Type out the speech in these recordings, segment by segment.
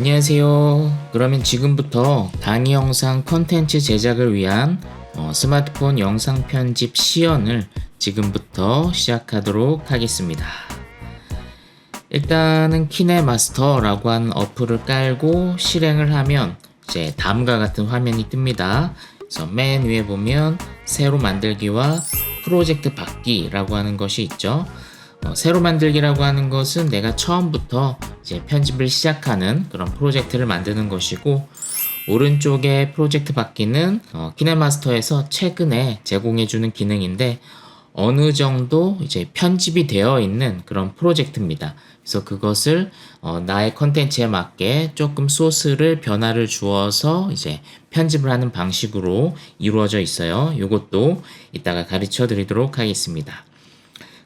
안녕하세요. 그러면 지금부터 강의 영상 콘텐츠 제작을 위한 스마트폰 영상 편집 시연을 지금부터 시작하도록 하겠습니다. 일단은 키네마스터라고 하는 어플을 깔고 실행을 하면 이제 다음과 같은 화면이 뜹니다. 그래서 맨 위에 보면 새로 만들기와 프로젝트 받기라고 하는 것이 있죠. 새로 만들기라고 하는 것은 내가 처음부터 이제 편집을 시작하는 그런 프로젝트를 만드는 것이고, 오른쪽에 프로젝트 받기는 키네마스터에서 최근에 제공해주는 기능인데 어느 정도 이제 편집이 되어 있는 그런 프로젝트입니다. 그래서 그것을 나의 컨텐츠에 맞게 조금 소스를 변화를 주어서 이제 편집을 하는 방식으로 이루어져 있어요. 이것도 이따가 가르쳐 드리도록 하겠습니다.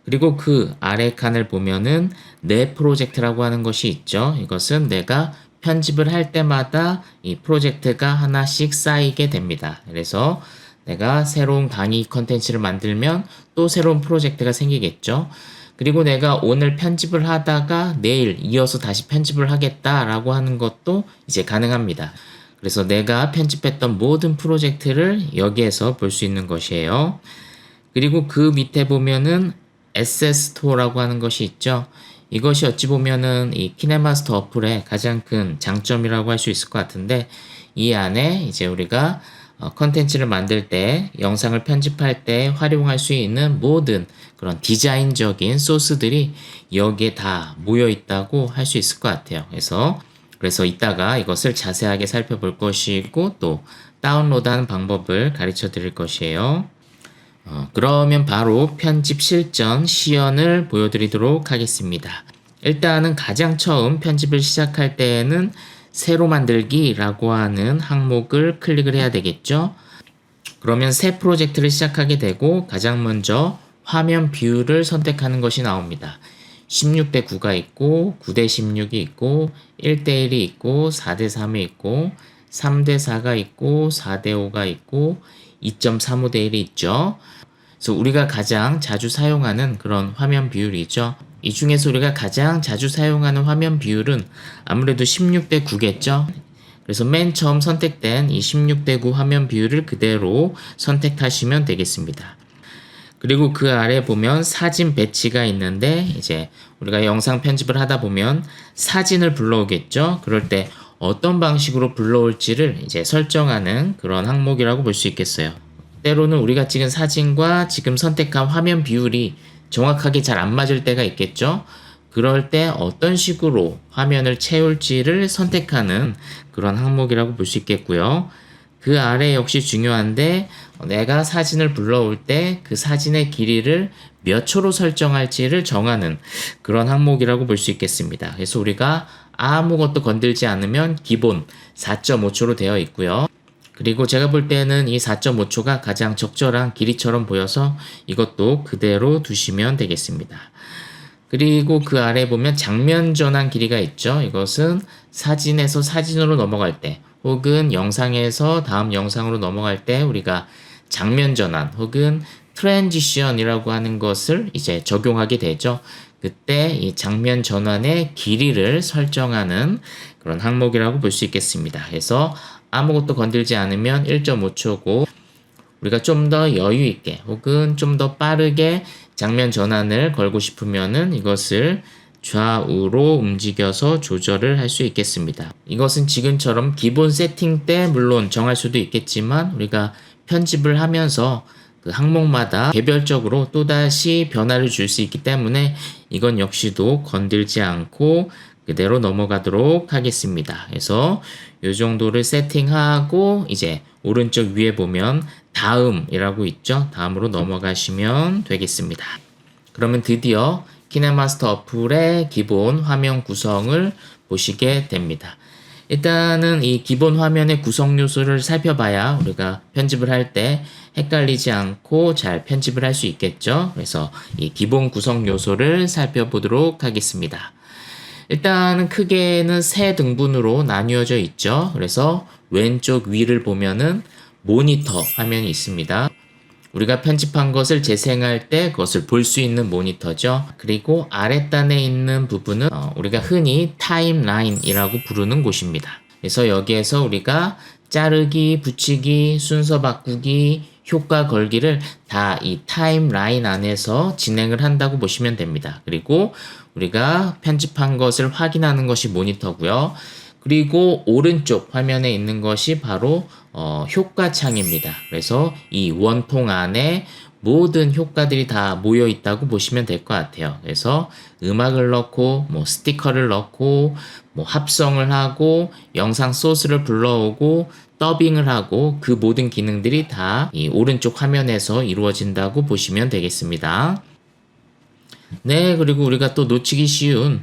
그리고 그 아래 칸을 보면은 내 프로젝트라고 하는 것이 있죠. 이것은 내가 편집을 할 때마다 이 프로젝트가 하나씩 쌓이게 됩니다. 그래서 내가 새로운 강의 컨텐츠를 만들면 또 새로운 프로젝트가 생기겠죠. 그리고 내가 오늘 편집을 하다가 내일 이어서 다시 편집을 하겠다라고 하는 것도 이제 가능합니다. 그래서 내가 편집했던 모든 프로젝트를 여기에서 볼 수 있는 것이에요. 그리고 그 밑에 보면은 에셋 스토어라고 하는 것이 있죠. 이것이 어찌 보면은 이 키네마스터 어플의 가장 큰 장점이라고 할 수 있을 것 같은데, 이 안에 이제 우리가 컨텐츠를 만들 때, 영상을 편집할 때 활용할 수 있는 모든 그런 디자인적인 소스들이 여기에 다 모여 있다고 할 수 있을 것 같아요. 그래서 이따가 이것을 자세하게 살펴볼 것이고, 또 다운로드하는 방법을 가르쳐 드릴 것이에요. 그러면 바로 편집 실전 시연을 보여드리도록 하겠습니다. 일단은 가장 처음 편집을 시작할 때에는 새로 만들기라고 하는 항목을 클릭을 해야 되겠죠. 그러면 새 프로젝트를 시작하게 되고 가장 먼저 화면 뷰를 선택하는 것이 나옵니다. 16대 9가 있고 9대 16이 있고 1대 1이 있고 4대 3이 있고 3대 4가 있고 4대 5가 있고 2.35대 1이 있죠. 그래서 우리가 가장 자주 사용하는 그런 화면 비율이죠. 이 중에서 우리가 가장 자주 사용하는 화면 비율은 아무래도 16대 9겠죠. 그래서 맨 처음 선택된 이 16대 9 화면 비율을 그대로 선택하시면 되겠습니다. 그리고 그 아래 보면 사진 배치가 있는데, 이제 우리가 영상 편집을 하다 보면 사진을 불러오겠죠. 그럴 때 어떤 방식으로 불러올지를 이제 설정하는 그런 항목이라고 볼 수 있겠어요. 때로는 우리가 찍은 사진과 지금 선택한 화면 비율이 정확하게 잘 안 맞을 때가 있겠죠. 그럴 때 어떤 식으로 화면을 채울지를 선택하는 그런 항목이라고 볼 수 있겠고요. 그 아래 역시 중요한데, 내가 사진을 불러올 때 그 사진의 길이를 몇 초로 설정할지를 정하는 그런 항목이라고 볼 수 있겠습니다. 그래서 우리가 아무것도 건들지 않으면 기본 4.5초로 되어 있고요. 그리고 제가 볼 때는 이 4.5초가 가장 적절한 길이처럼 보여서 이것도 그대로 두시면 되겠습니다. 그리고 그 아래 보면 장면 전환 길이가 있죠. 이것은 사진에서 사진으로 넘어갈 때, 혹은 영상에서 다음 영상으로 넘어갈 때 우리가 장면 전환 혹은 트랜지션이라고 하는 것을 이제 적용하게 되죠. 그때 이 장면 전환의 길이를 설정하는 그런 항목이라고 볼 수 있겠습니다. 그래서 아무것도 건들지 않으면 1.5초고, 우리가 좀 더 여유 있게 혹은 좀 더 빠르게 장면 전환을 걸고 싶으면은 이것을 좌우로 움직여서 조절을 할 수 있겠습니다. 이것은 지금처럼 기본 세팅 때 물론 정할 수도 있겠지만, 우리가 편집을 하면서 그 항목마다 개별적으로 또다시 변화를 줄 수 있기 때문에 이건 역시도 건들지 않고 그대로 넘어가도록 하겠습니다. 그래서 이 정도를 세팅하고 이제 오른쪽 위에 보면 다음이라고 있죠. 다음으로 넘어가시면 되겠습니다. 그러면 드디어 키네마스터 어플의 기본 화면 구성을 보시게 됩니다. 일단은 이 기본 화면의 구성 요소를 살펴봐야 우리가 편집을 할 때 헷갈리지 않고 잘 편집을 할 수 있겠죠. 그래서 이 기본 구성 요소를 살펴보도록 하겠습니다. 일단은 크게는 세 등분으로 나뉘어져 있죠. 그래서 왼쪽 위를 보면은 모니터 화면이 있습니다. 우리가 편집한 것을 재생할 때 그것을 볼 수 있는 모니터죠. 그리고 아랫단에 있는 부분은 우리가 흔히 타임라인이라고 부르는 곳입니다. 그래서 여기에서 우리가 자르기, 붙이기, 순서 바꾸기, 효과 걸기를 다 이 타임라인 안에서 진행을 한다고 보시면 됩니다. 그리고 우리가 편집한 것을 확인하는 것이 모니터고요. 그리고 오른쪽 화면에 있는 것이 바로 효과 창입니다. 그래서 이 원통 안에 모든 효과들이 다 모여 있다고 보시면 될 것 같아요. 그래서 음악을 넣고 뭐 스티커를 넣고 뭐 합성을 하고 영상 소스를 불러오고 더빙을 하고 그 모든 기능들이 다 이 오른쪽 화면에서 이루어진다고 보시면 되겠습니다. 네, 그리고 우리가 또 놓치기 쉬운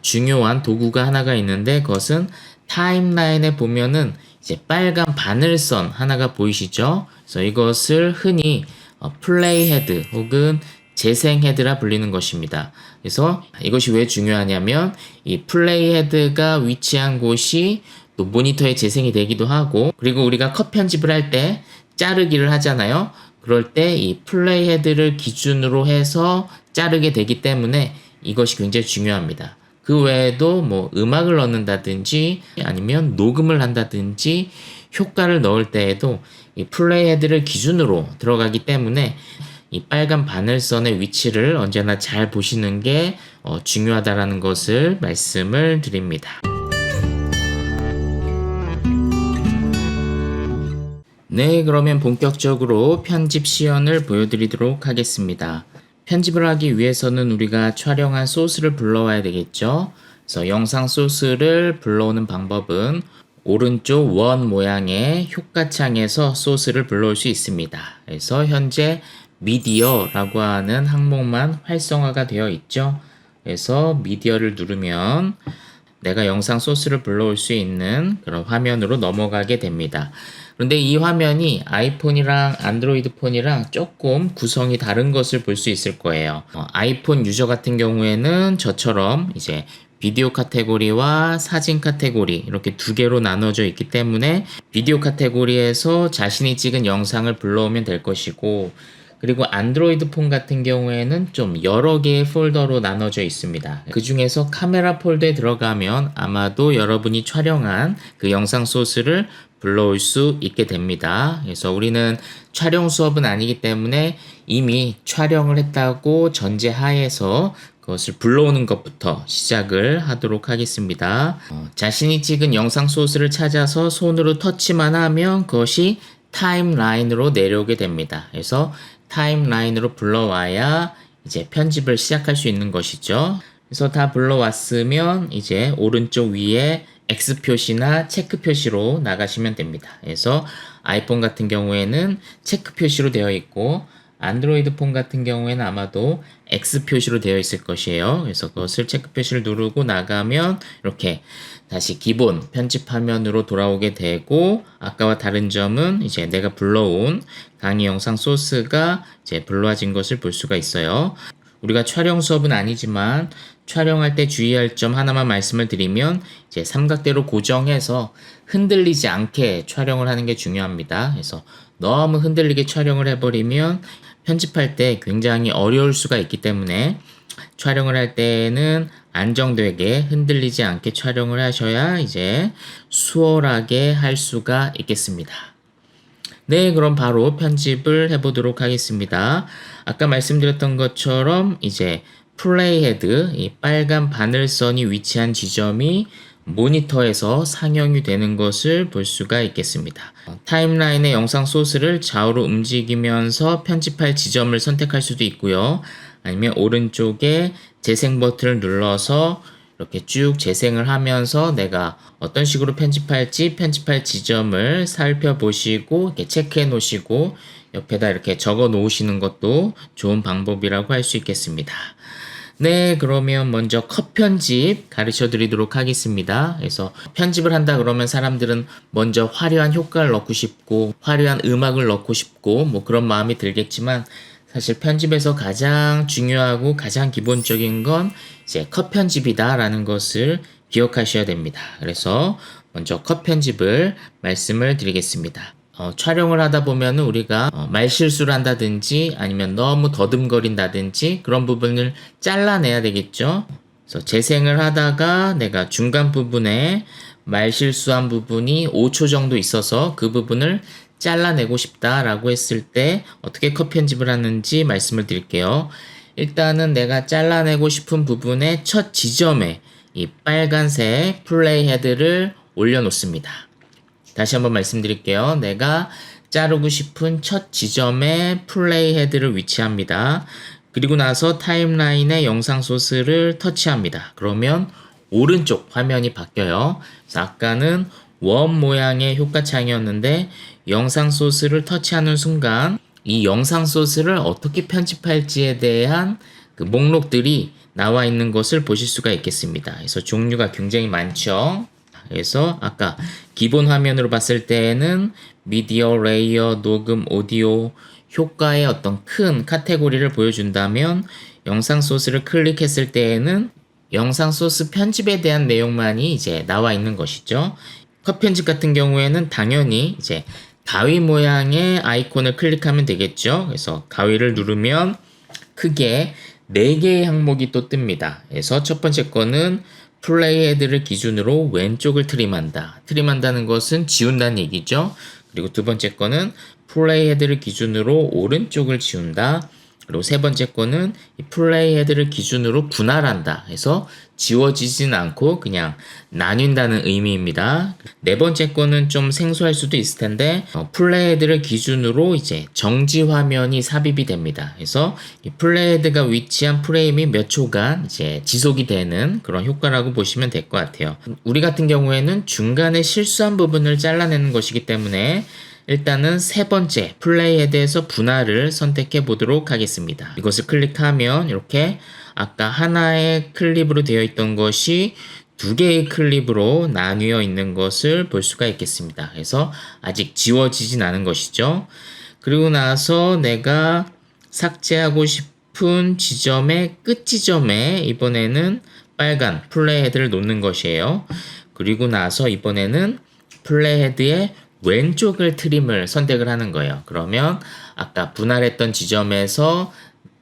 중요한 도구가 하나가 있는데 그것은 타임라인에 보면은 이제 빨간 바늘선 하나가 보이시죠? 그래서 이것을 흔히 플레이 헤드 혹은 재생 헤드라 불리는 것입니다. 그래서 이것이 왜 중요하냐면 이 플레이 헤드가 위치한 곳이 또 모니터에 재생이 되기도 하고, 그리고 우리가 컷 편집을 할 때 자르기를 하잖아요. 그럴 때 이 플레이 헤드를 기준으로 해서 자르게 되기 때문에 이것이 굉장히 중요합니다. 그 외에도 뭐 음악을 넣는다든지 아니면 녹음을 한다든지 효과를 넣을 때에도 이 플레이 헤드를 기준으로 들어가기 때문에 이 빨간 바늘선의 위치를 언제나 잘 보시는 게 중요하다라는 것을 말씀을 드립니다. 네, 그러면 본격적으로 편집 시연을 보여드리도록 하겠습니다. 편집을 하기 위해서는 우리가 촬영한 소스를 불러와야 되겠죠. 그래서 영상 소스를 불러오는 방법은 오른쪽 원 모양의 효과창에서 소스를 불러올 수 있습니다. 그래서 현재 미디어라고 하는 항목만 활성화가 되어 있죠. 그래서 미디어를 누르면 내가 영상 소스를 불러올 수 있는 그런 화면으로 넘어가게 됩니다. 그런데 이 화면이 아이폰이랑 안드로이드 폰이랑 조금 구성이 다른 것을 볼 수 있을 거예요. 아이폰 유저 같은 경우에는 저처럼 이제 비디오 카테고리와 사진 카테고리 이렇게 두 개로 나눠져 있기 때문에 비디오 카테고리에서 자신이 찍은 영상을 불러오면 될 것이고, 그리고 안드로이드 폰 같은 경우에는 좀 여러 개의 폴더로 나눠져 있습니다. 그 중에서 카메라 폴더에 들어가면 아마도 여러분이 촬영한 그 영상 소스를 불러올 수 있게 됩니다. 그래서 우리는 촬영 수업은 아니기 때문에 이미 촬영을 했다고 전제하에서 그것을 불러오는 것부터 시작을 하도록 하겠습니다. 자신이 찍은 영상 소스를 찾아서 손으로 터치만 하면 그것이 타임라인으로 내려오게 됩니다. 그래서 타임라인으로 불러와야 이제 편집을 시작할 수 있는 것이죠. 그래서 다 불러왔으면 이제 오른쪽 위에 X 표시나 체크 표시로 나가시면 됩니다. 그래서 아이폰 같은 경우에는 체크 표시로 되어 있고 안드로이드 폰 같은 경우에는 아마도 X 표시로 되어 있을 것이에요. 그래서 그것을 체크 표시를 누르고 나가면 이렇게 다시 기본 편집 화면으로 돌아오게 되고, 아까와 다른 점은 이제 내가 불러온 강의 영상 소스가 이제 불러진 것을 볼 수가 있어요. 우리가 촬영 수업은 아니지만 촬영할 때 주의할 점 하나만 말씀을 드리면 이제 삼각대로 고정해서 흔들리지 않게 촬영을 하는 게 중요합니다. 그래서 너무 흔들리게 촬영을 해버리면 편집할 때 굉장히 어려울 수가 있기 때문에 촬영을 할 때는 안정되게 흔들리지 않게 촬영을 하셔야 이제 수월하게 할 수가 있겠습니다. 네, 그럼 바로 편집을 해보도록 하겠습니다. 아까 말씀드렸던 것처럼 이제 플레이 헤드, 이 빨간 바늘선이 위치한 지점이 모니터에서 상영이 되는 것을 볼 수가 있겠습니다. 타임라인의 영상 소스를 좌우로 움직이면서 편집할 지점을 선택할 수도 있고요. 아니면 오른쪽에 재생 버튼을 눌러서 이렇게 쭉 재생을 하면서 내가 어떤 식으로 편집할지 편집할 지점을 살펴보시고 이렇게 체크해 놓으시고 옆에다 이렇게 적어 놓으시는 것도 좋은 방법이라고 할 수 있겠습니다. 네, 그러면 먼저 컷 편집 가르쳐 드리도록 하겠습니다. 그래서 편집을 한다 그러면 사람들은 먼저 화려한 효과를 넣고 싶고 화려한 음악을 넣고 싶고 뭐 그런 마음이 들겠지만, 사실 편집에서 가장 중요하고 가장 기본적인 건 이제 컷 편집이다라는 것을 기억하셔야 됩니다. 그래서 먼저 컷 편집을 말씀을 드리겠습니다. 촬영을 하다 보면은 우리가 말실수를 한다든지 아니면 너무 더듬거린다든지 그런 부분을 잘라내야 되겠죠. 그래서 재생을 하다가 내가 중간 부분에 말실수한 부분이 5초 정도 있어서 그 부분을 잘라내고 싶다라고 했을 때 어떻게 컷 편집을 하는지 말씀을 드릴게요. 일단은 내가 잘라내고 싶은 부분의 첫 지점에 이 빨간색 플레이 헤드를 올려놓습니다. 다시 한번 말씀드릴게요. 내가 자르고 싶은 첫 지점에 플레이 헤드를 위치합니다. 그리고 나서 타임라인에 영상 소스를 터치합니다. 그러면 오른쪽 화면이 바뀌어요. 그래서 아까는 원 모양의 효과 창이었는데 영상 소스를 터치하는 순간 이 영상 소스를 어떻게 편집할지에 대한 그 목록들이 나와 있는 것을 보실 수가 있겠습니다. 그래서 종류가 굉장히 많죠. 그래서 아까 기본 화면으로 봤을 때에는 미디어, 레이어, 녹음, 오디오 효과의 어떤 큰 카테고리를 보여준다면 영상 소스를 클릭했을 때에는 영상 소스 편집에 대한 내용만이 이제 나와 있는 것이죠. 컷 편집 같은 경우에는 당연히 이제 가위 모양의 아이콘을 클릭하면 되겠죠. 그래서 가위를 누르면 크게 4개의 항목이 또 뜹니다. 그래서 첫 번째 거는 플레이 헤드를 기준으로 왼쪽을 트림한다. 트림한다는 것은 지운다는 얘기죠. 그리고 두 번째 거는 플레이 헤드를 기준으로 오른쪽을 지운다. 그리고 세 번째 거는 이 플레이 헤드를 기준으로 분할한다. 해서 지워지진 않고 그냥 나뉜다는 의미입니다. 네 번째 거는 좀 생소할 수도 있을 텐데 플레이 헤드를 기준으로 이제 정지 화면이 삽입이 됩니다. 그래서 이 플레이 헤드가 위치한 프레임이 몇 초간 이제 지속이 되는 그런 효과라고 보시면 될 것 같아요. 우리 같은 경우에는 중간에 실수한 부분을 잘라내는 것이기 때문에 일단은 세 번째 플레이 헤드에서 분할을 선택해 보도록 하겠습니다. 이것을 클릭하면 이렇게 아까 하나의 클립으로 되어 있던 것이 2개의 클립으로 나뉘어 있는 것을 볼 수가 있겠습니다. 그래서 아직 지워지진 않은 것이죠. 그리고 나서 내가 삭제하고 싶은 지점의 끝 지점에 이번에는 빨간 플레이 헤드를 놓는 것이에요. 그리고 나서 이번에는 플레이 헤드의 왼쪽을 트림을 선택을 하는 거예요. 그러면 아까 분할했던 지점에서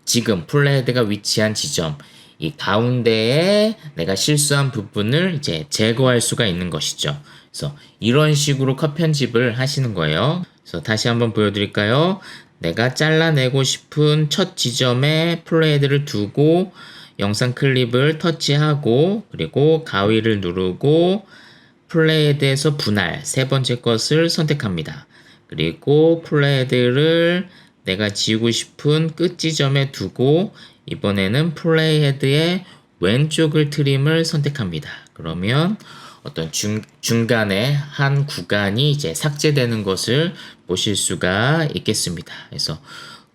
지금 플레이 헤드가 위치한 지점, 이 가운데에 내가 실수한 부분을 이제 제거할 수가 있는 것이죠. 그래서 이런 식으로 컷 편집을 하시는 거예요. 그래서 다시 한번 보여드릴까요? 내가 잘라내고 싶은 첫 지점에 플레이 헤드를 두고 영상 클립을 터치하고 그리고 가위를 누르고 플레이 헤드에서 분할 세 번째 것을 선택합니다. 그리고 플레이 헤드를 내가 지우고 싶은 끝 지점에 두고 이번에는 플레이 헤드의 왼쪽을 트림을 선택합니다. 그러면 어떤 중간에 한 구간이 이제 삭제되는 것을 보실 수가 있겠습니다. 그래서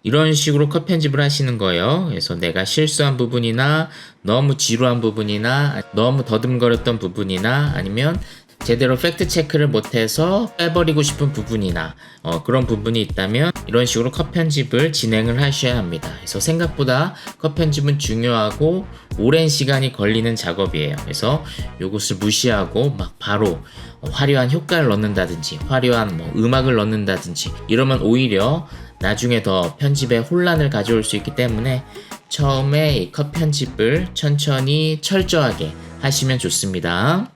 이런 식으로 컷 편집을 하시는 거예요. 그래서 내가 실수한 부분이나 너무 지루한 부분이나 너무 더듬거렸던 부분이나 아니면 제대로 팩트 체크를 못해서 빼버리고 싶은 부분이나 그런 부분이 있다면 이런 식으로 컷 편집을 진행을 하셔야 합니다. 그래서 생각보다 컷 편집은 중요하고 오랜 시간이 걸리는 작업이에요. 그래서 이것을 무시하고 막 바로 화려한 효과를 넣는다든지 화려한 음악을 넣는다든지 이러면 오히려 나중에 더 편집에 혼란을 가져올 수 있기 때문에 처음에 이 컷 편집을 천천히 철저하게 하시면 좋습니다.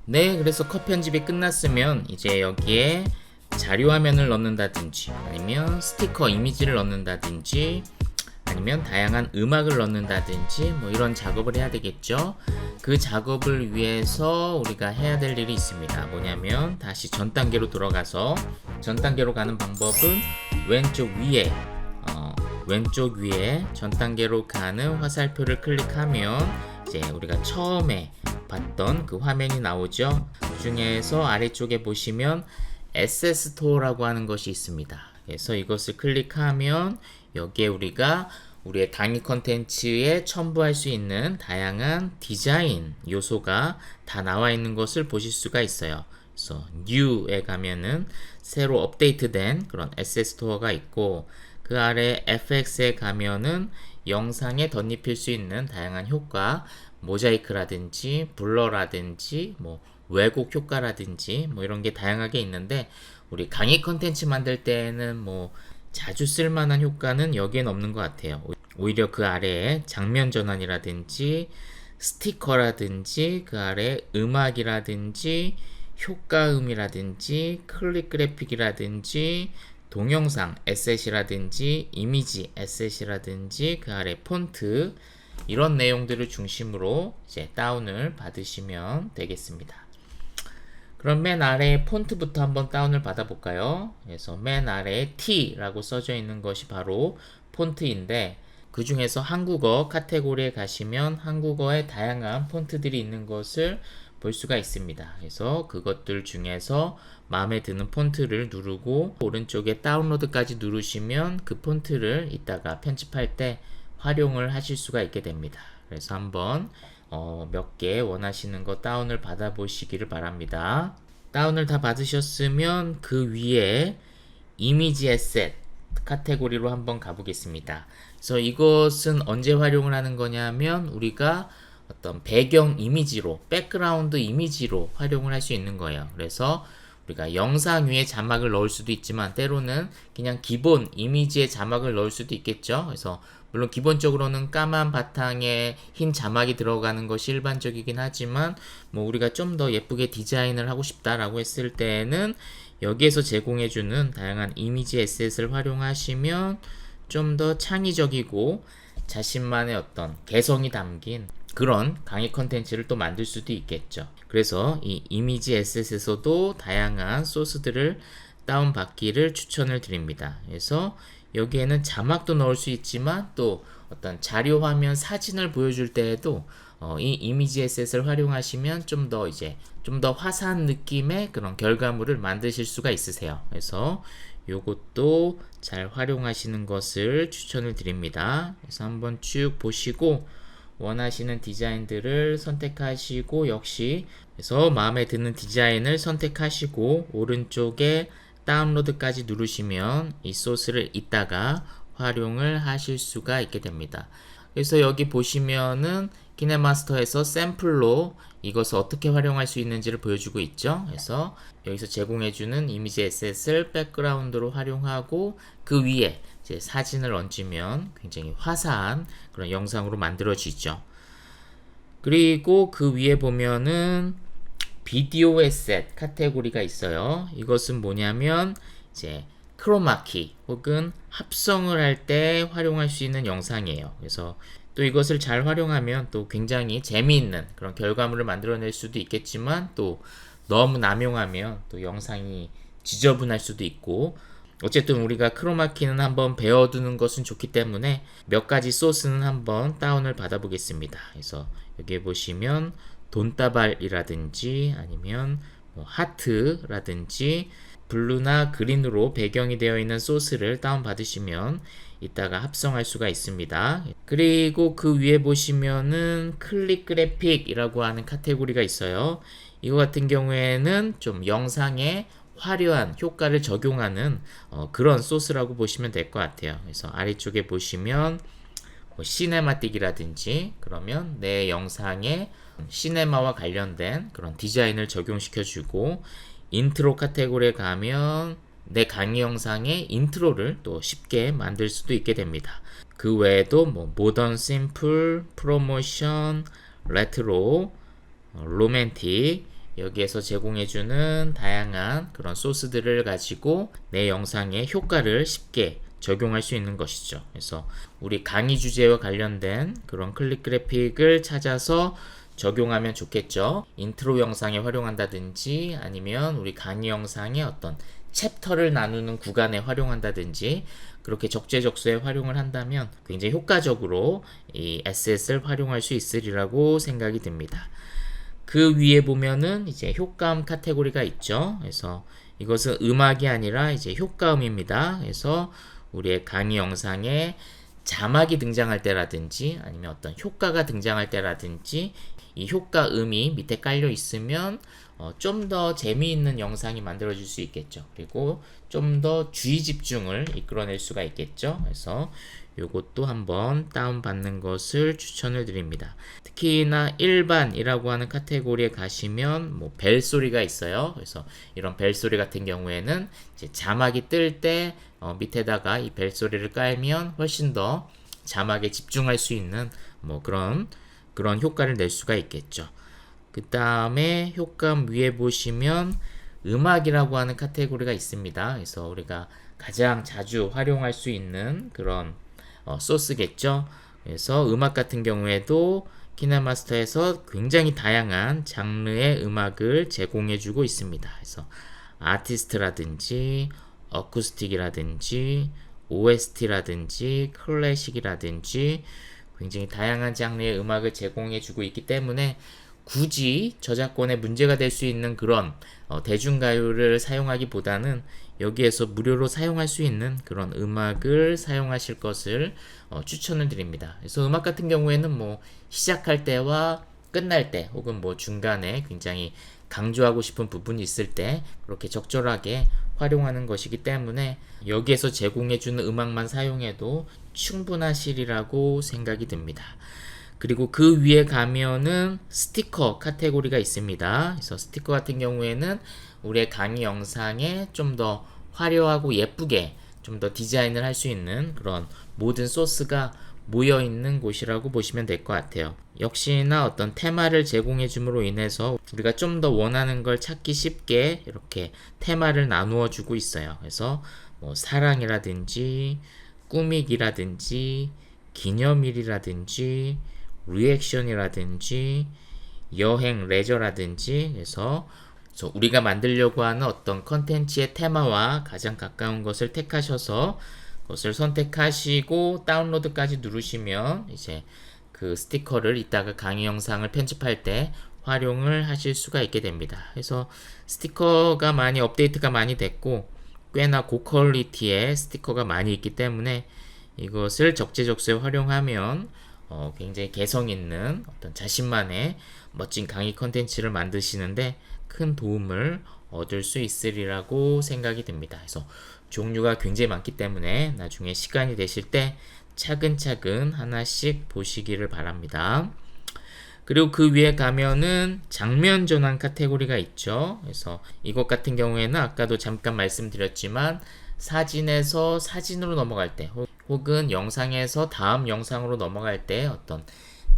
네, 그래서 컷 편집이 끝났으면 이제 여기에 자료 화면을 넣는다든지 아니면 스티커 이미지를 넣는다든지 아니면 다양한 음악을 넣는다든지 뭐 이런 작업을 해야 되겠죠. 그 작업을 위해서 우리가 해야 될 일이 있습니다. 뭐냐면 다시 전 단계로 돌아가서 전 단계로 가는 방법은 왼쪽 위에 전 단계로 가는 화살표를 클릭하면 이제 우리가 처음에 봤던 그 화면이 나오죠. 그 중에서 아래쪽에 보시면 SS 스토어라고 하는 것이 있습니다. 그래서 이것을 클릭하면 여기에 우리가 우리의 강의 컨텐츠에 첨부할 수 있는 다양한 디자인 요소가 다 나와 있는 것을 보실 수가 있어요. 그래서 New에 가면은 새로 업데이트된 그런 SS 스토어가 있고, 그 아래 FX에 가면은 영상에 덧입힐 수 있는 다양한 효과, 모자이크라든지 블러라든지 뭐 왜곡 효과라든지 뭐 이런 게 다양하게 있는데, 우리 강의 컨텐츠 만들 때에는 뭐 자주 쓸만한 효과는 여기엔 없는 것 같아요. 오히려 그 아래에 장면 전환이라든지 스티커라든지 그 아래 음악이라든지 효과음이라든지 클릭 그래픽이라든지 동영상 에셋이라든지 이미지 에셋이라든지 그 아래 폰트, 이런 내용들을 중심으로 이제 다운을 받으시면 되겠습니다. 그럼 맨 아래 폰트부터 한번 다운을 받아 볼까요? 그래서 맨 아래에 T라고 써져 있는 것이 바로 폰트인데, 그 중에서 한국어 카테고리에 가시면 한국어의 다양한 폰트들이 있는 것을 볼 수가 있습니다. 그래서 그것들 중에서 마음에 드는 폰트를 누르고 오른쪽에 다운로드까지 누르시면 그 폰트를 이따가 편집할 때 활용을 하실 수가 있게 됩니다. 그래서 한번 몇 개 원하시는 거 다운을 받아 보시기를 바랍니다. 다운을 다 받으셨으면 그 위에 이미지 에셋 카테고리로 한번 가보겠습니다. 그래서 이것은 언제 활용을 하는 거냐면 우리가 어떤 배경 이미지로, 백그라운드 이미지로 활용을 할 수 있는 거예요. 그래서 우리가 영상 위에 자막을 넣을 수도 있지만 때로는 그냥 기본 이미지에 자막을 넣을 수도 있겠죠. 그래서 물론 기본적으로는 까만 바탕에 흰 자막이 들어가는 것이 일반적이긴 하지만 뭐 우리가 좀 더 예쁘게 디자인을 하고 싶다라고 했을 때에는 여기에서 제공해주는 다양한 이미지 에셋을 활용하시면 좀 더 창의적이고 자신만의 어떤 개성이 담긴 그런 강의 컨텐츠를 또 만들 수도 있겠죠. 그래서 이 이미지 에셋에서도 다양한 소스들을 다운받기를 추천을 드립니다. 그래서 여기에는 자막도 넣을 수 있지만 또 어떤 자료 화면 사진을 보여줄 때에도 이 이미지 에셋을 활용하시면 좀 더 화사한 느낌의 그런 결과물을 만드실 수가 있으세요. 그래서 요것도 잘 활용하시는 것을 추천을 드립니다. 그래서 한번 쭉 보시고 원하시는 디자인들을 선택하시고, 역시 그래서 마음에 드는 디자인을 선택하시고 오른쪽에 다운로드까지 누르시면 이 소스를 이따가 활용을 하실 수가 있게 됩니다. 그래서 여기 보시면은 키네마스터에서 샘플로 이것을 어떻게 활용할 수 있는지를 보여주고 있죠. 그래서 여기서 제공해주는 이미지 에셋을 백그라운드로 활용하고 그 위에 이제 사진을 얹으면 굉장히 화사한 그런 영상으로 만들어지죠. 그리고 그 위에 보면은 비디오 에셋 카테고리가 있어요. 이것은 뭐냐면 이제 크로마키 혹은 합성을 할 때 활용할 수 있는 영상이에요. 그래서 또 이것을 잘 활용하면 또 굉장히 재미있는 그런 결과물을 만들어낼 수도 있겠지만 또 너무 남용하면 또 영상이 지저분할 수도 있고, 어쨌든 우리가 크로마키는 한번 배워두는 것은 좋기 때문에 몇 가지 소스는 한번 다운을 받아 보겠습니다. 그래서 여기에 보시면 돈다발이라든지 아니면 뭐 하트라든지 블루나 그린으로 배경이 되어 있는 소스를 다운 받으시면 이따가 합성할 수가 있습니다. 그리고 그 위에 보시면은 클릭 그래픽이라고 하는 카테고리가 있어요. 이거 같은 경우에는 좀 영상에 화려한 효과를 적용하는 그런 소스라고 보시면 될 것 같아요. 그래서 아래쪽에 보시면 뭐 시네마틱이라든지, 그러면 내 영상에 시네마와 관련된 그런 디자인을 적용시켜주고, 인트로 카테고리에 가면 내 강의 영상의 인트로를 또 쉽게 만들 수도 있게 됩니다. 그 외에도 뭐 모던, 심플, 프로모션, 레트로, 로맨틱, 여기에서 제공해주는 다양한 그런 소스들을 가지고 내 영상의 효과를 쉽게 적용할 수 있는 것이죠. 그래서 우리 강의 주제와 관련된 그런 클릭 그래픽을 찾아서 적용하면 좋겠죠. 인트로 영상에 활용한다든지 아니면 우리 강의 영상의 어떤 챕터를 나누는 구간에 활용한다든지 그렇게 적재적소에 활용을 한다면 굉장히 효과적으로 이 에셋을 활용할 수 있으리라고 생각이 듭니다. 그 위에 보면은 이제 효과음 카테고리가 있죠. 그래서 이것은 음악이 아니라 이제 효과음입니다. 그래서 우리의 강의 영상에 자막이 등장할 때라든지 아니면 어떤 효과가 등장할 때라든지 이 효과음이 밑에 깔려 있으면 좀 더 재미있는 영상이 만들어질 수 있겠죠. 그리고 좀 더 주의 집중을 이끌어낼 수가 있겠죠. 그래서 요것도 한번 다운받는 것을 추천을 드립니다. 특히나 일반이라고 하는 카테고리에 가시면 뭐 벨소리가 있어요. 그래서 이런 벨소리 같은 경우에는 이제 자막이 뜰 때 밑에다가 이 벨소리를 깔면 훨씬 더 자막에 집중할 수 있는 뭐 그런 효과를 낼 수가 있겠죠. 그 다음에 효과음 위에 보시면 음악이라고 하는 카테고리가 있습니다. 그래서 우리가 가장 자주 활용할 수 있는 그런 소스겠죠. 그래서 음악 같은 경우에도 키네마스터에서 굉장히 다양한 장르의 음악을 제공해주고 있습니다. 그래서 아티스트라든지 어쿠스틱이라든지 OST라든지 클래식이라든지 굉장히 다양한 장르의 음악을 제공해주고 있기 때문에 굳이 저작권에 문제가 될 수 있는 그런 대중가요를 사용하기보다는 여기에서 무료로 사용할 수 있는 그런 음악을 사용하실 것을 추천을 드립니다. 그래서 음악 같은 경우에는 뭐 시작할 때와 끝날 때 혹은 뭐 중간에 굉장히 강조하고 싶은 부분이 있을 때 그렇게 적절하게 활용하는 것이기 때문에 여기에서 제공해주는 음악만 사용해도 충분하시리라고 생각이 듭니다. 그리고 그 위에 가면은 스티커 카테고리가 있습니다. 그래서 스티커 같은 경우에는 우리의 강의 영상에 좀 더 화려하고 예쁘게 좀 더 디자인을 할 수 있는 그런 모든 소스가 모여 있는 곳이라고 보시면 될 것 같아요. 역시나 어떤 테마를 제공해 줌으로 인해서 우리가 좀 더 원하는 걸 찾기 쉽게 이렇게 테마를 나누어 주고 있어요. 그래서 뭐 사랑이라든지 꾸미기라든지 기념일이라든지 리액션이라든지 여행, 레저라든지 그래서 우리가 만들려고 하는 어떤 컨텐츠의 테마와 가장 가까운 것을 택하셔서 그것을 선택하시고 다운로드까지 누르시면 이제 그 스티커를 이따가 강의 영상을 편집할 때 활용을 하실 수가 있게 됩니다. 그래서 스티커가 많이 업데이트가 많이 됐고 꽤나 고퀄리티의 스티커가 많이 있기 때문에 이것을 적재적소에 활용하면 굉장히 개성 있는 어떤 자신만의 멋진 강의 컨텐츠를 만드시는데 큰 도움을 얻을 수 있으리라고 생각이 듭니다. 그래서 종류가 굉장히 많기 때문에 나중에 시간이 되실 때 차근차근 하나씩 보시기를 바랍니다. 그리고 그 위에 가면은 장면 전환 카테고리가 있죠. 그래서 이것 같은 경우에는 아까도 잠깐 말씀드렸지만 사진에서 사진으로 넘어갈 때 혹은 영상에서 다음 영상으로 넘어갈 때 어떤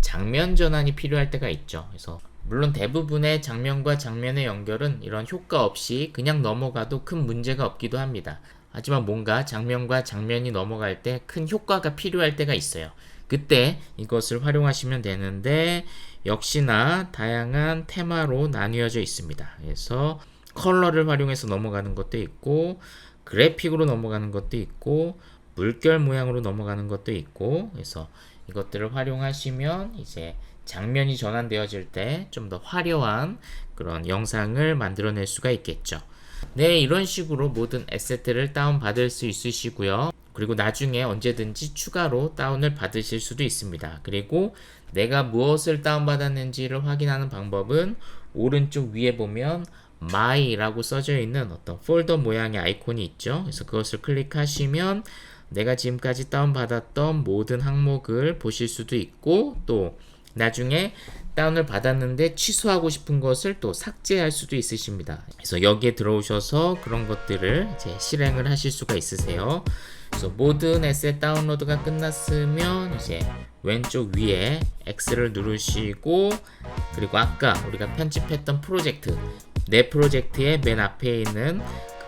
장면 전환이 필요할 때가 있죠. 그래서 물론 대부분의 장면과 장면의 연결은 이런 효과 없이 그냥 넘어가도 큰 문제가 없기도 합니다. 하지만 뭔가 장면과 장면이 넘어갈 때 큰 효과가 필요할 때가 있어요. 그때 이것을 활용하시면 되는데 역시나 다양한 테마로 나뉘어져 있습니다. 그래서 컬러를 활용해서 넘어가는 것도 있고 그래픽으로 넘어가는 것도 있고 물결 모양으로 넘어가는 것도 있고 그래서 이것들을 활용하시면 이제 장면이 전환되어질 때 좀 더 화려한 그런 영상을 만들어낼 수가 있겠죠. 네, 이런 식으로 모든 에셋들을 다운받을 수 있으시고요. 그리고 나중에 언제든지 추가로 다운을 받으실 수도 있습니다. 그리고 내가 무엇을 다운받았는지를 확인하는 방법은 오른쪽 위에 보면 my라고 써져 있는 어떤 폴더 모양의 아이콘이 있죠. 그래서 그것을 클릭하시면 내가 지금까지 다운받았던 모든 항목을 보실 수도 있고 또 나중에 다운을 받았는데 취소하고 싶은 것을 또 삭제할 수도 있으십니다. 그래서 여기에 들어오셔서 그런 것들을 이제 실행을 하실 수가 있으세요. 그래서 모든 에셋 다운로드가 끝났으면 이제 왼쪽 위에 X를 누르시고 그리고 아까 우리가 편집했던 프로젝트 내 프로젝트의 맨 앞에 있는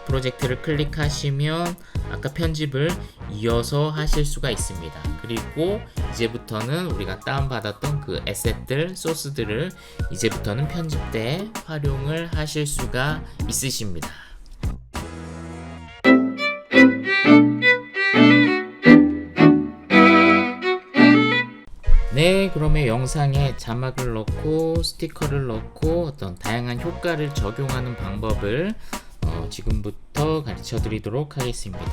프로젝트를 클릭하시면 아까 편집을 이어서 하실 수가 있습니다. 그리고 이제부터는 우리가 다운받았던 그 에셋들, 소스들을 이제부터는 편집 때 활용을 하실 수가 있으십니다. 네, 그러면 영상에 자막을 넣고 스티커를 넣고 어떤 다양한 효과를 적용하는 방법을 지금부터 가르쳐 드리도록 하겠습니다.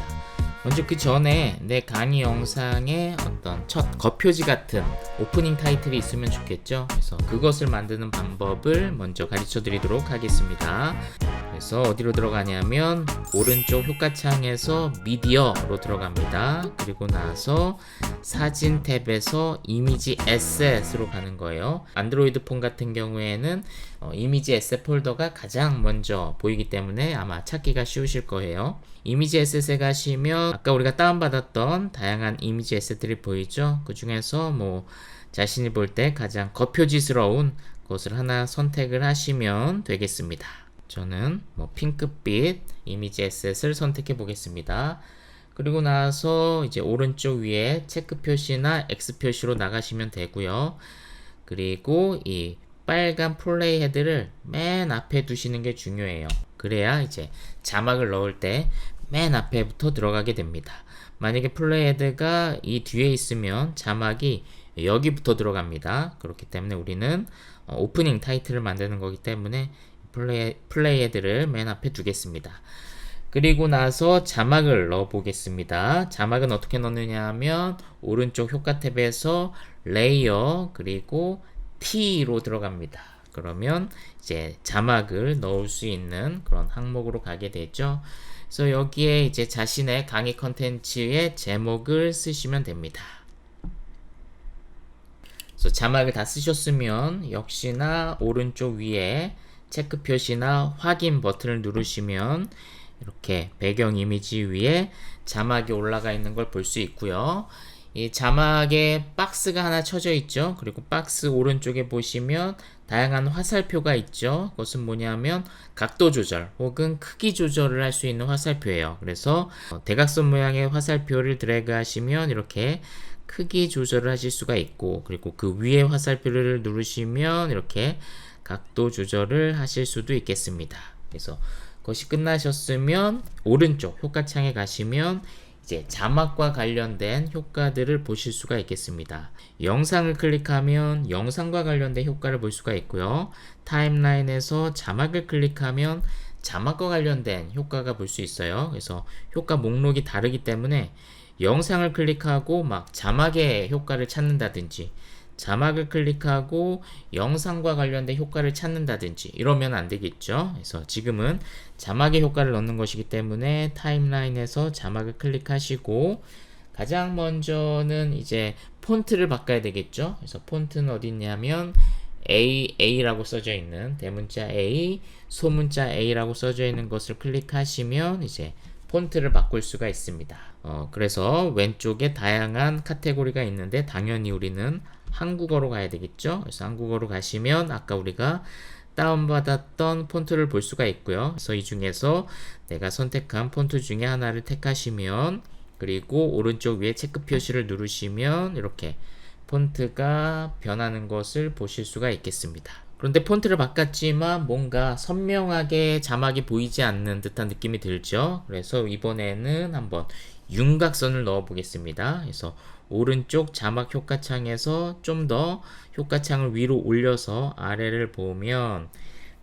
먼저 그 전에 내 강의 영상에 어떤 첫 겉표지 같은 오프닝 타이틀이 있으면 좋겠죠. 그래서 그것을 만드는 방법을 먼저 가르쳐 드리도록 하겠습니다. 그래서 어디로 들어가냐면 오른쪽 효과창에서 미디어로 들어갑니다. 그리고 나서 사진 탭에서 이미지 에셋으로 가는 거예요. 안드로이드 폰 같은 경우에는 이미지 에셋 폴더가 가장 먼저 보이기 때문에 아마 찾기가 쉬우실 거예요. 이미지 에셋에 가시면 아까 우리가 다운받았던 다양한 이미지 에셋들이 보이죠. 그 중에서 뭐 자신이 볼 때 가장 겉표지스러운 것을 하나 선택을 하시면 되겠습니다. 저는 뭐 핑크빛 이미지 에셋을 선택해 보겠습니다. 그리고 나서 이제 오른쪽 위에 체크 표시나 X 표시로 나가시면 되고요. 그리고 이 빨간 플레이 헤드를 맨 앞에 두시는 게 중요해요. 그래야 이제 자막을 넣을 때 맨 앞에부터 들어가게 됩니다. 만약에 플레이 헤드가 이 뒤에 있으면 자막이 여기부터 들어갑니다. 그렇기 때문에 우리는 오프닝 타이틀을 만드는 거기 때문에 플레이 헤드를 맨 앞에 두겠습니다. 그리고 나서 자막을 넣어 보겠습니다. 자막은 어떻게 넣느냐 하면 오른쪽 효과 탭에서 레이어 그리고 T로 들어갑니다. 그러면 이제 자막을 넣을 수 있는 그런 항목으로 가게 되죠. 그래서 여기에 이제 자신의 강의 컨텐츠의 제목을 쓰시면 됩니다. 그래서 자막을 다 쓰셨으면 역시나 오른쪽 위에 체크 표시나 확인 버튼을 누르시면 이렇게 배경 이미지 위에 자막이 올라가 있는 걸 볼 수 있고요. 이 자막에 박스가 하나 쳐져 있죠. 그리고 박스 오른쪽에 보시면 다양한 화살표가 있죠. 그것은 뭐냐면 각도 조절 혹은 크기 조절을 할 수 있는 화살표예요. 그래서 대각선 모양의 화살표를 드래그 하시면 이렇게 크기 조절을 하실 수가 있고, 그리고 그 위에 화살표를 누르시면 이렇게 각도 조절을 하실 수도 있겠습니다. 그래서 그것이 끝나셨으면 오른쪽 효과창에 가시면 이제 자막과 관련된 효과들을 보실 수가 있겠습니다. 영상을 클릭하면 영상과 관련된 효과를 볼 수가 있고요. 타임라인에서 자막을 클릭하면 자막과 관련된 효과가 볼 수 있어요. 그래서 효과 목록이 다르기 때문에 영상을 클릭하고 막 자막의 효과를 찾는다든지 자막을 클릭하고 영상과 관련된 효과를 찾는다든지 이러면 안 되겠죠. 그래서 지금은 자막의 효과를 넣는 것이기 때문에 타임라인에서 자막을 클릭하시고 가장 먼저는 이제 폰트를 바꿔야 되겠죠. 그래서 폰트는 어디 있냐면 A라고 써져 있는 대문자 A, 소문자 A라고 써져 있는 것을 클릭하시면 이제 폰트를 바꿀 수가 있습니다. 그래서 왼쪽에 다양한 카테고리가 있는데 당연히 우리는 한국어로 가야 되겠죠. 그래서 한국어로 가시면 아까 우리가 다운받았던 폰트를 볼 수가 있고요. 그래서 이 중에서 내가 선택한 폰트 중에 하나를 택하시면, 그리고 오른쪽 위에 체크 표시를 누르시면 이렇게 폰트가 변하는 것을 보실 수가 있겠습니다. 그런데 폰트를 바꿨지만 뭔가 선명하게 자막이 보이지 않는 듯한 느낌이 들죠. 그래서 이번에는 한번 윤곽선을 넣어 보겠습니다. 그래서 오른쪽 자막 효과창에서 좀 더 효과창을 위로 올려서 아래를 보면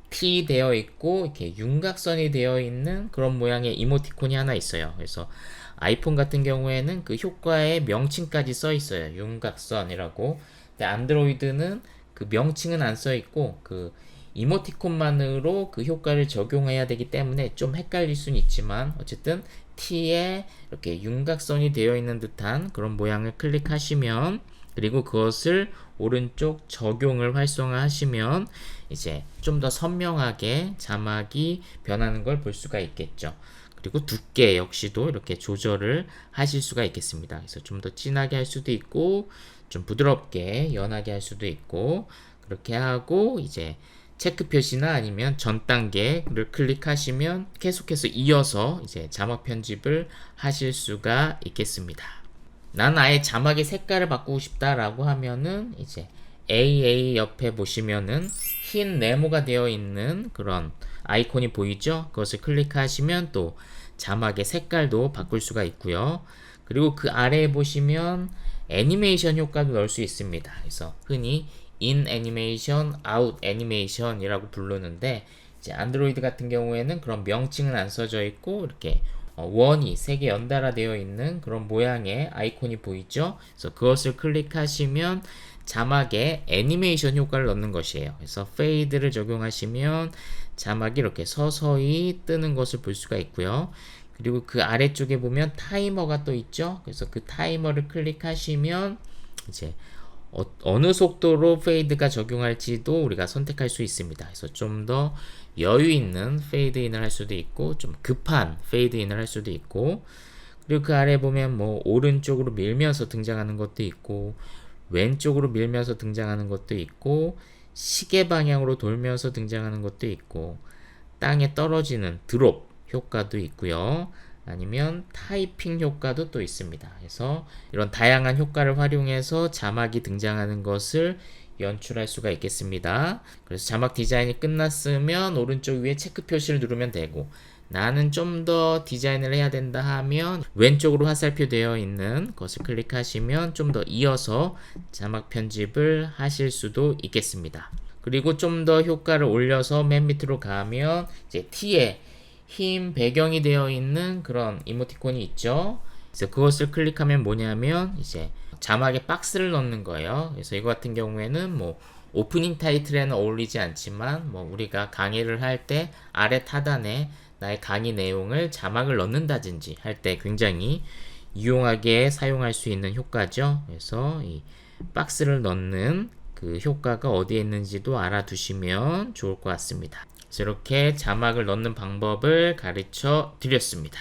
T 되어 있고 이렇게 윤곽선이 되어 있는 그런 모양의 이모티콘이 하나 있어요. 그래서 아이폰 같은 경우에는 그 효과의 명칭까지 써 있어요. 윤곽선이라고. 근데 안드로이드는 그 명칭은 안 써 있고 그 이모티콘만으로 그 효과를 적용해야 되기 때문에 좀 헷갈릴 수는 있지만 어쨌든 T에 이렇게 윤곽선이 되어 있는 듯한 그런 모양을 클릭하시면, 그리고 그것을 오른쪽 적용을 활성화하시면 이제 좀 더 선명하게 자막이 변하는 걸 볼 수가 있겠죠. 그리고 두께 역시도 이렇게 조절을 하실 수가 있겠습니다. 그래서 좀 더 진하게 할 수도 있고 좀 부드럽게 연하게 할 수도 있고, 그렇게 하고 이제 체크 표시나 아니면 전 단계를 클릭하시면 계속해서 이어서 이제 자막 편집을 하실 수가 있겠습니다. 난 아예 자막의 색깔을 바꾸고 싶다라고 하면은 이제 AA 옆에 보시면은 흰 네모가 되어 있는 그런 아이콘이 보이죠? 그것을 클릭하시면 또 자막의 색깔도 바꿀 수가 있고요. 그리고 그 아래에 보시면 애니메이션 효과도 넣을 수 있습니다. 그래서 흔히 in 애니메이션, out 애니메이션이라고 부르는데 이제 안드로이드 같은 경우에는 그런 명칭은 안 써져 있고 이렇게 원이 3개 연달아 되어 있는 그런 모양의 아이콘이 보이죠? 그래서 그것을 클릭하시면 자막에 애니메이션 효과를 넣는 것이에요. 그래서 페이드를 적용하시면 자막이 이렇게 서서히 뜨는 것을 볼 수가 있고요. 그리고 그 아래쪽에 보면 타이머가 또 있죠. 그래서 그 타이머를 클릭하시면 이제 어느 속도로 페이드가 적용할지도 우리가 선택할 수 있습니다. 그래서 좀 더 여유 있는 페이드인을 할 수도 있고 좀 급한 페이드인을 할 수도 있고 그리고 그 아래 보면 뭐 오른쪽으로 밀면서 등장하는 것도 있고 왼쪽으로 밀면서 등장하는 것도 있고 시계 방향으로 돌면서 등장하는 것도 있고 땅에 떨어지는 드롭 효과도 있고요. 아니면 타이핑 효과도 또 있습니다. 그래서 이런 다양한 효과를 활용해서 자막이 등장하는 것을 연출할 수가 있겠습니다. 그래서 자막 디자인이 끝났으면 오른쪽 위에 체크 표시를 누르면 되고 나는 좀 더 디자인을 해야 된다 하면 왼쪽으로 화살표 되어 있는 것을 클릭하시면 좀 더 이어서 자막 편집을 하실 수도 있겠습니다. 그리고 좀 더 효과를 올려서 맨 밑으로 가면 이제 T에 흰 배경이 되어 있는 그런 이모티콘이 있죠. 그래서 그것을 클릭하면 뭐냐면 이제 자막에 박스를 넣는 거예요. 그래서 이거 같은 경우에는 뭐 오프닝 타이틀에는 어울리지 않지만 뭐 우리가 강의를 할 때 아래 타단에 나의 강의 내용을 자막을 넣는다든지 할 때 굉장히 유용하게 사용할 수 있는 효과죠. 그래서 이 박스를 넣는 그 효과가 어디에 있는지도 알아두시면 좋을 것 같습니다. 그래서 이렇게 자막을 넣는 방법을 가르쳐 드렸습니다.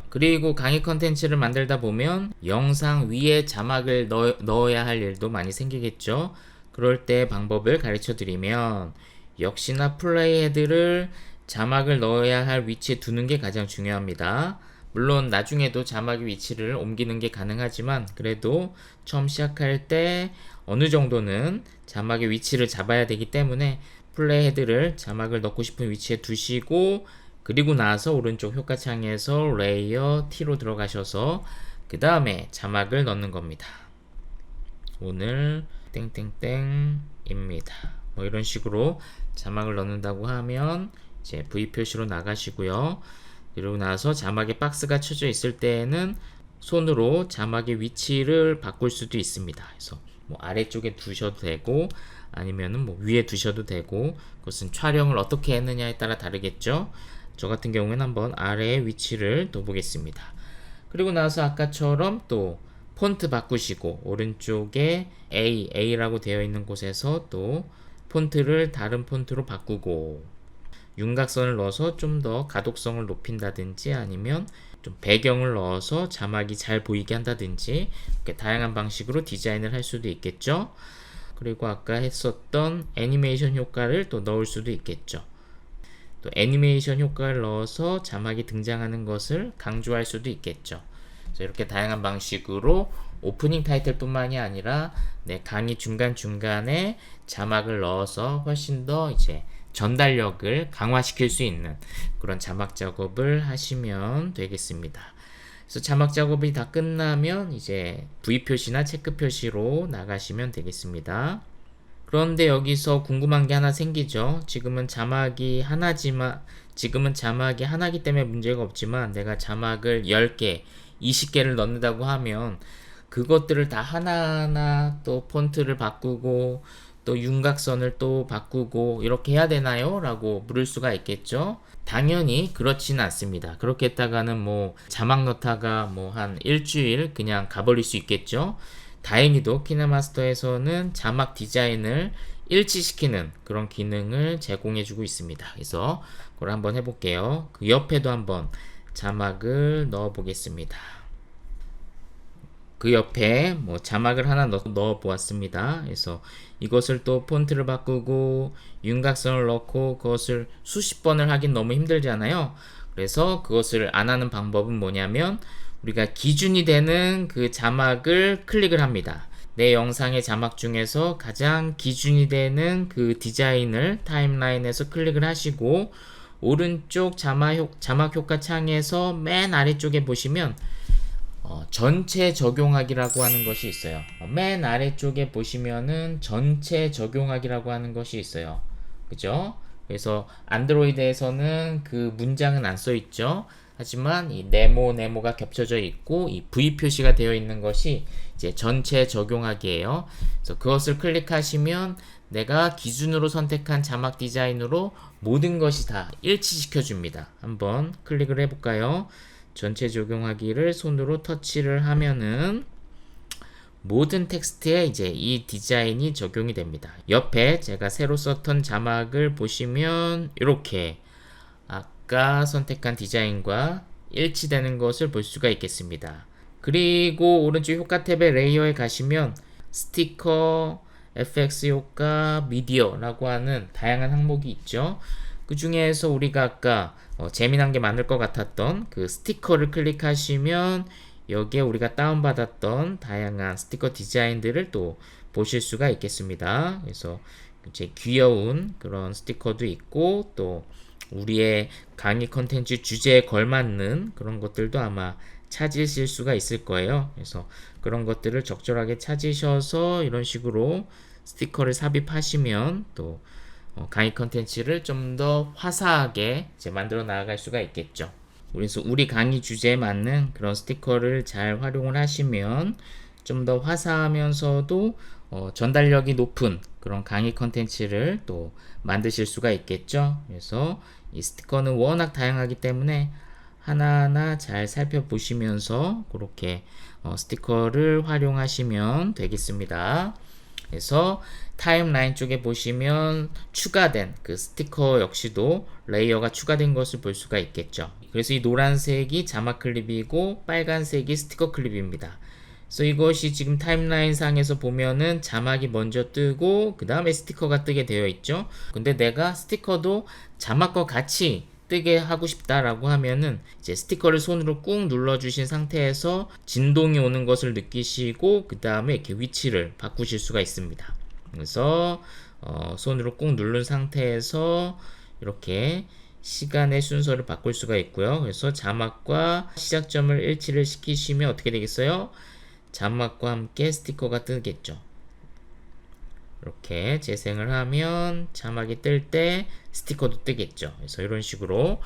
그리고 강의 컨텐츠를 만들다 보면 영상 위에 자막을 넣어야 할 일도 많이 생기겠죠. 그럴 때 방법을 가르쳐 드리면 역시나 플레이 헤드를 자막을 넣어야 할 위치에 두는 게 가장 중요합니다. 물론 나중에도 자막의 위치를 옮기는 게 가능하지만 그래도 처음 시작할 때 어느 정도는 자막의 위치를 잡아야 되기 때문에 플레이 헤드를 자막을 넣고 싶은 위치에 두시고 그리고 나서 오른쪽 효과창에서 레이어 T로 들어가셔서 그 다음에 자막을 넣는 겁니다. 오늘 땡땡땡입니다. 뭐 이런 식으로 자막을 넣는다고 하면 이제 V 표시로 나가시고요. 그리고 나서 자막에 박스가 쳐져 있을 때에는 손으로 자막의 위치를 바꿀 수도 있습니다. 그래서 뭐 아래쪽에 두셔도 되고 아니면은 뭐 위에 두셔도 되고 그것은 촬영을 어떻게 했느냐에 따라 다르겠죠. 저 같은 경우에는 한번 아래의 위치를 둬보겠습니다. 그리고 나서 아까처럼 또 폰트 바꾸시고 오른쪽에 A라고 되어 있는 곳에서 또 폰트를 다른 폰트로 바꾸고 윤곽선을 넣어서 좀 더 가독성을 높인다든지 아니면 좀 배경을 넣어서 자막이 잘 보이게 한다든지 이렇게 다양한 방식으로 디자인을 할 수도 있겠죠. 그리고 아까 했었던 애니메이션 효과를 또 넣을 수도 있겠죠. 또 애니메이션 효과를 넣어서 자막이 등장하는 것을 강조할 수도 있겠죠. 그래서 이렇게 다양한 방식으로 오프닝 타이틀 뿐만이 아니라 강의 중간중간에 자막을 넣어서 훨씬 더 이제 전달력을 강화시킬 수 있는 그런 자막 작업을 하시면 되겠습니다. 그래서 자막 작업이 다 끝나면 이제 V 표시나 체크 표시로 나가시면 되겠습니다. 그런데 여기서 궁금한 게 하나 생기죠. 지금은 자막이 하나기 때문에 문제가 없지만 내가 자막을 10개, 20개를 넣는다고 하면 그것들을 다 하나하나 또 폰트를 바꾸고 또 윤곽선을 또 바꾸고 이렇게 해야 되나요? 라고 물을 수가 있겠죠. 당연히 그렇지는 않습니다. 그렇게 했다가는 뭐 자막 넣다가 뭐 한 일주일 그냥 가버릴 수 있겠죠. 다행히도 키네마스터에서는 자막 디자인을 일치시키는 그런 기능을 제공해주고 있습니다. 그래서 그걸 한번 해볼게요. 그 옆에도 한번 자막을 넣어 보겠습니다. 그 옆에 뭐 자막을 하나 넣어 보았습니다. 그래서 이것을 또 폰트를 바꾸고 윤곽선을 넣고 그것을 수십 번을 하긴 너무 힘들잖아요. 그래서 그것을 안 하는 방법은 뭐냐면 우리가 기준이 되는 그 자막을 클릭을 합니다. 내 영상의 자막 중에서 가장 기준이 되는 그 디자인을 타임라인에서 클릭을 하시고 오른쪽 자막 효과 창에서 맨 아래쪽에 보시면 전체 적용하기라고 하는 것이 있어요. 맨 아래쪽에 보시면은 전체 적용하기라고 하는 것이 있어요. 그죠? 그래서 안드로이드에서는 그 문장은 안 써 있죠. 하지만 이 네모가 겹쳐져 있고 이 V 표시가 되어 있는 것이 이제 전체 적용하기예요. 그래서 그것을 클릭하시면 내가 기준으로 선택한 자막 디자인으로 모든 것이 다 일치시켜 줍니다. 한번 클릭을 해볼까요? 전체 적용하기를 손으로 터치를 하면은 모든 텍스트에 이제 이 디자인이 적용이 됩니다. 옆에 제가 새로 썼던 자막을 보시면 이렇게 아까 선택한 디자인과 일치되는 것을 볼 수가 있겠습니다. 그리고 오른쪽 효과 탭의 레이어에 가시면 스티커, FX 효과, 미디어라고 하는 다양한 항목이 있죠. 그 중에서 우리가 아까 재미난 게 많을 것 같았던 그 스티커를 클릭하시면 여기에 우리가 다운받았던 다양한 스티커 디자인들을 또 보실 수가 있겠습니다. 그래서 이제 귀여운 그런 스티커도 있고 또 우리의 강의 컨텐츠 주제에 걸맞는 그런 것들도 아마 찾으실 수가 있을 거예요. 그래서 그런 것들을 적절하게 찾으셔서 이런 식으로 스티커를 삽입하시면 또 강의 컨텐츠를 좀 더 화사하게 이제 만들어 나아갈 수가 있겠죠. 그래서 우리 강의 주제에 맞는 그런 스티커를 잘 활용을 하시면 좀 더 화사하면서도 전달력이 높은 그런 강의 컨텐츠를 또 만드실 수가 있겠죠. 그래서 이 스티커는 워낙 다양하기 때문에 하나하나 잘 살펴보시면서 그렇게 스티커를 활용하시면 되겠습니다. 그래서 타임라인 쪽에 보시면 추가된 그 스티커 역시도 레이어가 추가된 것을 볼 수가 있겠죠. 그래서 이 노란색이 자막 클립이고 빨간색이 스티커 클립입니다. 그래서 이것이 지금 타임라인 상에서 보면은 자막이 먼저 뜨고 그 다음에 스티커가 뜨게 되어 있죠. 근데 내가 스티커도 자막과 같이 뜨게 하고 싶다라고 하면은 이제 스티커를 손으로 꾹 눌러 주신 상태에서 진동이 오는 것을 느끼시고 그 다음에 이렇게 위치를 바꾸실 수가 있습니다. 그래서 손으로 꾹 누른 상태에서 이렇게 시간의 순서를 바꿀 수가 있고요. 그래서 자막과 시작점을 일치를 시키시면 어떻게 되겠어요? 자막과 함께 스티커가 뜨겠죠. 이렇게 재생을 하면 자막이 뜰 때 스티커도 뜨겠죠. 그래서 이런 식으로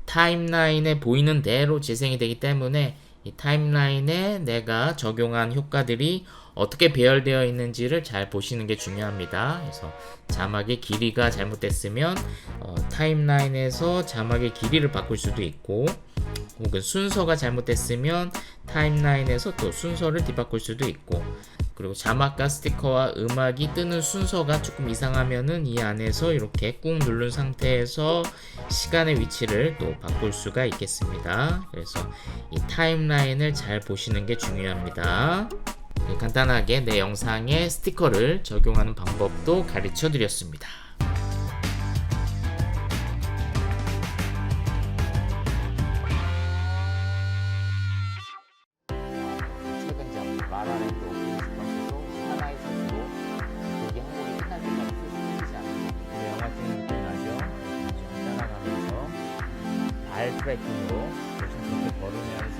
타임라인에 보이는 대로 재생이 되기 때문에 이 타임라인에 내가 적용한 효과들이 어떻게 배열되어 있는지를 잘 보시는 게 중요합니다. 그래서 자막의 길이가 잘못됐으면 타임라인에서 자막의 길이를 바꿀 수도 있고 혹은 순서가 잘못됐으면 타임라인에서 또 순서를 뒤바꿀 수도 있고 그리고 자막과 스티커와 음악이 뜨는 순서가 조금 이상하면은 이 안에서 이렇게 꾹 누른 상태에서 시간의 위치를 또 바꿀 수가 있겠습니다. 그래서 이 타임라인을 잘 보시는 게 중요합니다. 간단하게 내 영상에 스티커를 적용하는 방법도 가르쳐 드렸습니다. 트래킹으로 이렇게 걸으면서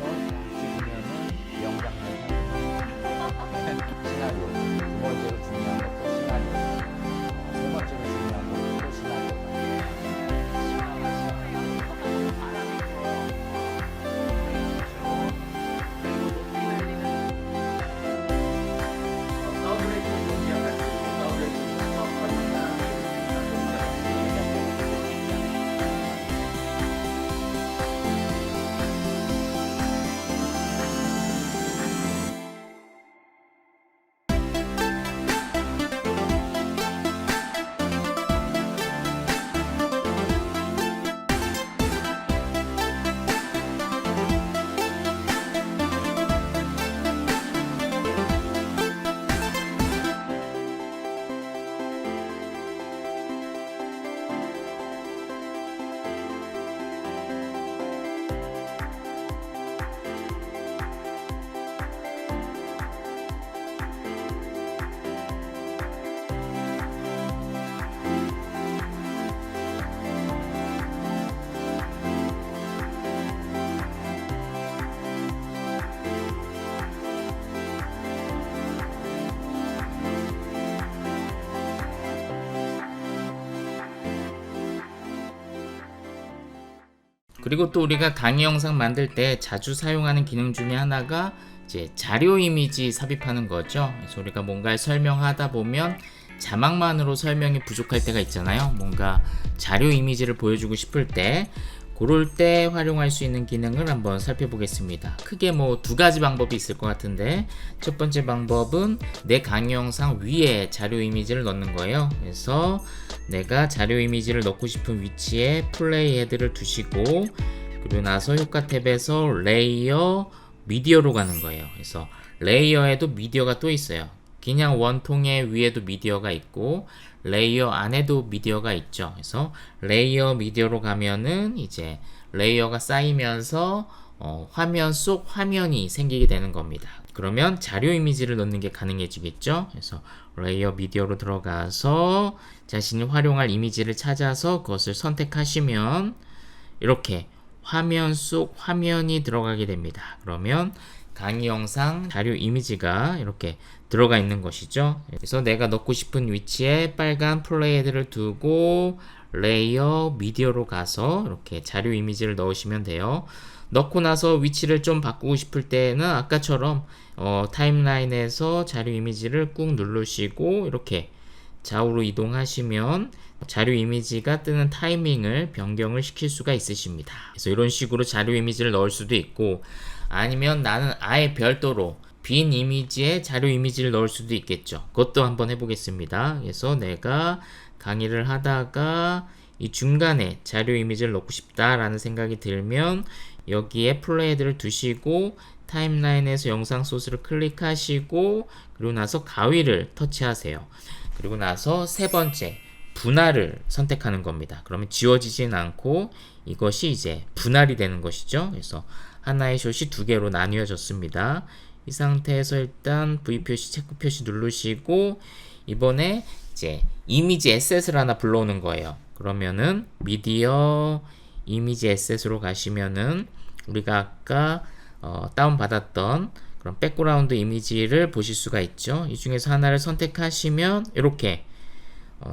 찍으면은 영상 시나리오 두 번째로 중요한 것도 시나리오 세 번째로 중요한 것도 시나리오 그리고 또 우리가 강의 영상 만들 때 자주 사용하는 기능 중에 하나가 이제 자료 이미지 삽입하는 거죠. 그래서 우리가 뭔가를 설명하다 보면 자막만으로 설명이 부족할 때가 있잖아요. 뭔가 자료 이미지를 보여주고 싶을 때 그럴 때 활용할 수 있는 기능을 한번 살펴보겠습니다. 크게 뭐 두 가지 방법이 있을 것 같은데, 첫 번째 방법은 내 강의 영상 위에 자료 이미지를 넣는 거예요. 그래서 내가 자료 이미지를 넣고 싶은 위치에 플레이 헤드를 두시고, 그리고 나서 효과 탭에서 레이어 미디어로 가는 거예요. 그래서 레이어에도 미디어가 또 있어요. 그냥 원통의 위에도 미디어가 있고 레이어 안에도 미디어가 있죠. 그래서 레이어 미디어로 가면은 이제 레이어가 쌓이면서 화면 속 화면이 생기게 되는 겁니다. 그러면 자료 이미지를 넣는 게 가능해지겠죠. 그래서 레이어 미디어로 들어가서 자신이 활용할 이미지를 찾아서 그것을 선택하시면 이렇게 화면 속 화면이 들어가게 됩니다. 그러면 강의 영상 자료 이미지가 이렇게 들어가 있는 것이죠. 그래서 내가 넣고 싶은 위치에 빨간 플레이 헤드를 두고 레이어 미디어로 가서 이렇게 자료 이미지를 넣으시면 돼요. 넣고 나서 위치를 좀 바꾸고 싶을 때는 아까처럼 타임라인에서 자료 이미지를 꾹 누르시고 이렇게 좌우로 이동하시면 자료 이미지가 뜨는 타이밍을 변경을 시킬 수가 있으십니다. 그래서 이런 식으로 자료 이미지를 넣을 수도 있고, 아니면 나는 아예 별도로 빈 이미지에 자료 이미지를 넣을 수도 있겠죠. 그것도 한번 해보겠습니다. 그래서 내가 강의를 하다가 이 중간에 자료 이미지를 넣고 싶다라는 생각이 들면 여기에 플레이 헤드를 두시고 타임라인에서 영상 소스를 클릭하시고 그리고 나서 가위를 터치하세요. 그리고 나서 세 번째 분할을 선택하는 겁니다. 그러면 지워지진 않고 이것이 이제 분할이 되는 것이죠. 그래서 하나의 숏이 두 개로 나뉘어졌습니다. 이 상태에서 일단 V 표시, 체크 표시 누르시고 이번에 이제 이미지 에셋을 하나 불러오는 거예요. 그러면은 미디어 이미지 에셋으로 가시면은 우리가 아까 다운받았던 그런 백그라운드 이미지를 보실 수가 있죠. 이 중에서 하나를 선택하시면 이렇게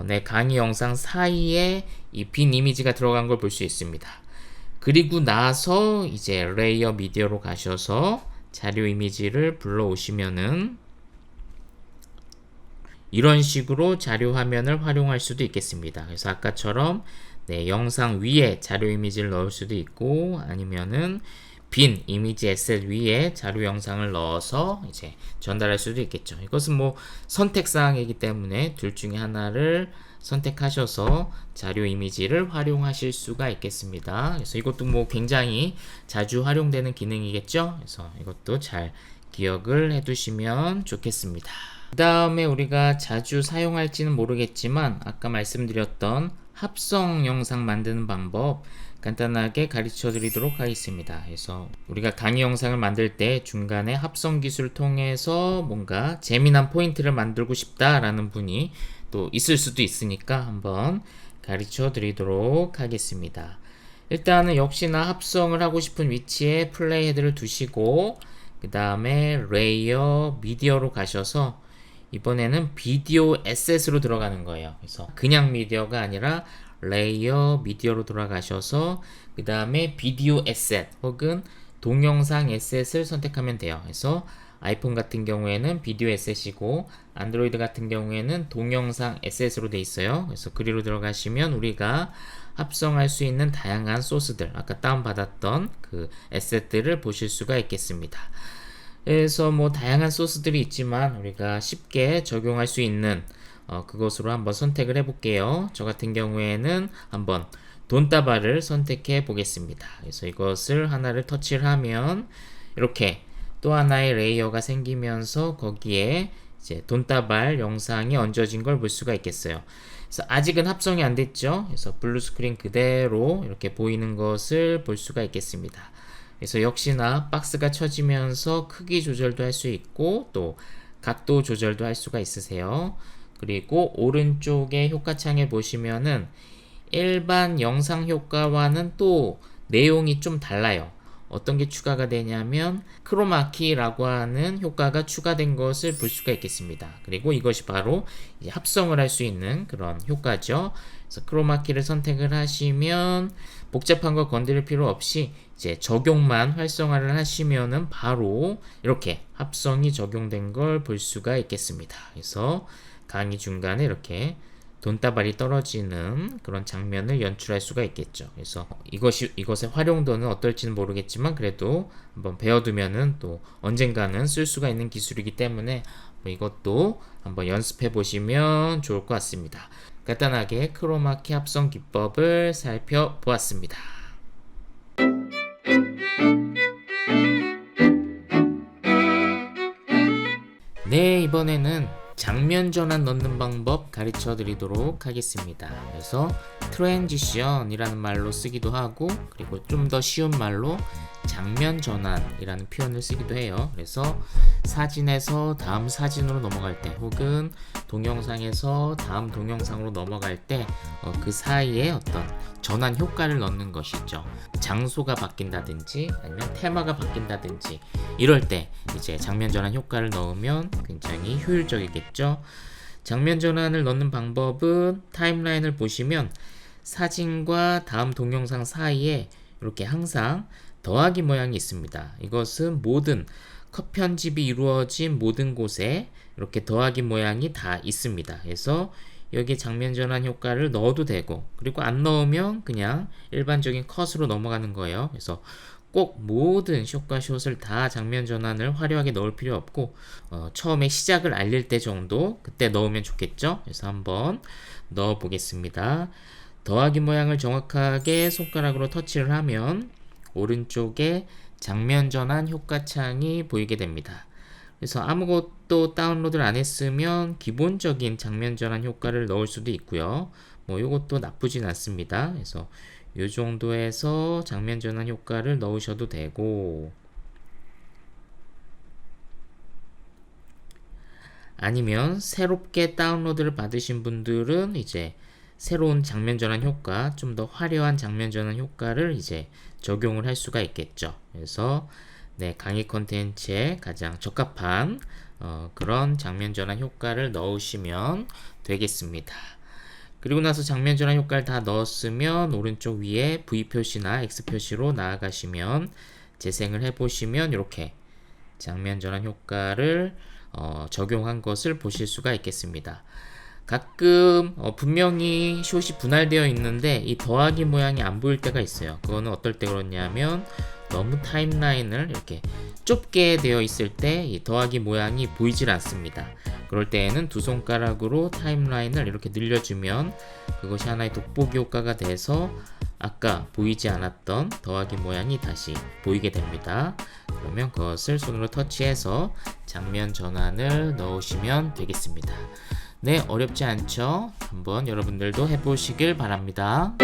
내 강의 영상 사이에 이 빈 이미지가 들어간 걸 볼 수 있습니다. 그리고 나서 이제 레이어 미디어로 가셔서 자료 이미지를 불러오시면은 이런 식으로 자료 화면을 활용할 수도 있겠습니다. 그래서 아까처럼 영상 위에 자료 이미지를 넣을 수도 있고 아니면은 빈 이미지 에셋 위에 자료 영상을 넣어서 이제 전달할 수도 있겠죠. 이것은 뭐 선택 사항이기 때문에 둘 중에 하나를 선택하셔서 자료 이미지를 활용하실 수가 있겠습니다. 그래서 이것도 뭐 굉장히 자주 활용되는 기능이겠죠. 그래서 이것도 잘 기억을 해두시면 좋겠습니다. 그 다음에 우리가 자주 사용할지는 모르겠지만 아까 말씀드렸던 합성 영상 만드는 방법 간단하게 가르쳐 드리도록 하겠습니다. 그래서 우리가 강의 영상을 만들 때 중간에 합성 기술을 통해서 뭔가 재미난 포인트를 만들고 싶다라는 분이 또 있을 수도 있으니까 한번 가르쳐 드리도록 하겠습니다. 일단은 역시나 합성을 하고 싶은 위치에 플레이 헤드를 두시고 그 다음에 레이어 미디어로 가셔서 이번에는 비디오 에셋으로 들어가는 거예요. 그래서 그냥 미디어가 아니라 레이어 미디어로 돌아가셔서 그 다음에 비디오 에셋 혹은 동영상 에셋을 선택하면 돼요. 그래서 아이폰 같은 경우에는 비디오 에셋이고 안드로이드 같은 경우에는 동영상 에셋으로 돼 있어요. 그래서 그리로 들어가시면 우리가 합성할 수 있는 다양한 소스들 아까 다운받았던 그 에셋들을 보실 수가 있겠습니다. 그래서 뭐 다양한 소스들이 있지만 우리가 쉽게 적용할 수 있는 그것으로 한번 선택을 해볼게요. 저 같은 경우에는 한번 돈다발을 선택해 보겠습니다. 그래서 이것을 하나를 터치를 하면 이렇게 또 하나의 레이어가 생기면서 거기에 이제 돈다발 영상이 얹어진 걸 볼 수가 있겠어요. 그래서 아직은 합성이 안 됐죠. 그래서 블루 스크린 그대로 이렇게 보이는 것을 볼 수가 있겠습니다. 그래서 역시나 박스가 쳐지면서 크기 조절도 할 수 있고 또 각도 조절도 할 수가 있으세요. 그리고 오른쪽에 효과창에 보시면은 일반 영상 효과와는 또 내용이 좀 달라요. 어떤 게 추가가 되냐면 크로마키라고 하는 효과가 추가된 것을 볼 수가 있겠습니다. 그리고 이것이 바로 이제 합성을 할 수 있는 그런 효과죠. 그래서 크로마키를 선택을 하시면 복잡한 거 건드릴 필요 없이 이제 적용만 활성화를 하시면은 바로 이렇게 합성이 적용된 걸 볼 수가 있겠습니다. 그래서 강의 중간에 이렇게 돈다발이 떨어지는 그런 장면을 연출할 수가 있겠죠. 그래서 이것의 활용도는 어떨지는 모르겠지만 그래도 한번 배워두면은 또 언젠가는 쓸 수가 있는 기술이기 때문에 이것도 한번 연습해 보시면 좋을 것 같습니다. 간단하게 크로마키 합성 기법을 살펴보았습니다. 네, 이번에는 장면 전환 넣는 방법 가르쳐 드리도록 하겠습니다. 그래서 트랜지션이라는 말로 쓰기도 하고 그리고 좀 더 쉬운 말로 장면 전환이라는 표현을 쓰기도 해요. 그래서 사진에서 다음 사진으로 넘어갈 때 혹은 동영상에서 다음 동영상으로 넘어갈 때 그 사이에 어떤 전환 효과를 넣는 것이죠. 장소가 바뀐다든지 아니면 테마가 바뀐다든지 이럴 때 이제 장면 전환 효과를 넣으면 굉장히 효율적이겠죠. 장면 전환을 넣는 방법은 타임라인을 보시면 사진과 다음 동영상 사이에 이렇게 항상 더하기 모양이 있습니다. 이것은 모든 컷 편집이 이루어진 모든 곳에 이렇게 더하기 모양이 다 있습니다. 그래서 여기에 장면 전환 효과를 넣어도 되고 그리고 안 넣으면 그냥 일반적인 컷으로 넘어가는 거예요. 그래서 꼭 모든 숏과 숏을 다 장면 전환을 화려하게 넣을 필요 없고 처음에 시작을 알릴 때 정도 그때 넣으면 좋겠죠. 그래서 한번 넣어 보겠습니다. 더하기 모양을 정확하게 손가락으로 터치를 하면 오른쪽에 장면 전환 효과 창이 보이게 됩니다. 그래서 아무것도 다운로드를 안 했으면 기본적인 장면 전환 효과를 넣을 수도 있고요. 이것도 나쁘진 않습니다. 그래서 이 정도에서 장면 전환 효과를 넣으셔도 되고 아니면 새롭게 다운로드를 받으신 분들은 이제 새로운 장면 전환 효과, 좀 더 화려한 장면 전환 효과를 이제 적용을 할 수가 있겠죠. 그래서 강의 컨텐츠에 가장 적합한 그런 장면 전환 효과를 넣으시면 되겠습니다. 그리고 나서 장면 전환 효과를 다 넣었으면 오른쪽 위에 V 표시나 X 표시로 나아가시면 재생을 해보시면 이렇게 장면 전환 효과를 적용한 것을 보실 수가 있겠습니다. 가끔 분명히 숏이 분할되어 있는데 이 더하기 모양이 안 보일 때가 있어요. 그거는 어떨 때 그렇냐면 너무 타임라인을 이렇게 좁게 되어 있을 때 이 더하기 모양이 보이질 않습니다. 그럴 때에는 두 손가락으로 타임라인을 이렇게 늘려주면 그것이 하나의 돋보기 효과가 돼서 아까 보이지 않았던 더하기 모양이 다시 보이게 됩니다. 그러면 그것을 손으로 터치해서 장면 전환을 넣으시면 되겠습니다. 네, 어렵지 않죠? 한번 여러분들도 해보시길 바랍니다.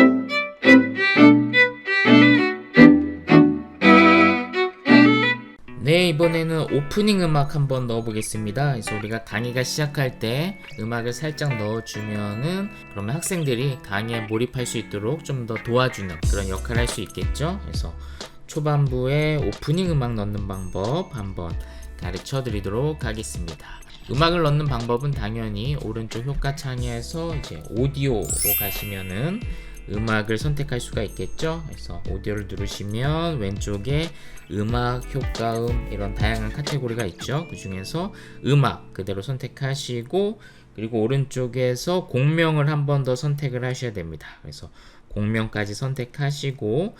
네, 이번에는 오프닝 음악 한번 넣어보겠습니다. 그래서 우리가 강의가 시작할 때 음악을 살짝 넣어주면은 그러면 학생들이 강의에 몰입할 수 있도록 좀 더 도와주는 그런 역할을 할 수 있겠죠. 그래서 초반부에 오프닝 음악 넣는 방법 한번 가르쳐 드리도록 하겠습니다. 음악을 넣는 방법은 당연히 오른쪽 효과 창에서 이제 오디오로 가시면은 음악을 선택할 수가 있겠죠. 그래서 오디오를 누르시면 왼쪽에 음악, 효과음 이런 다양한 카테고리가 있죠. 그 중에서 음악 그대로 선택하시고 그리고 오른쪽에서 공명을 한 번 더 선택을 하셔야 됩니다. 그래서 공명까지 선택하시고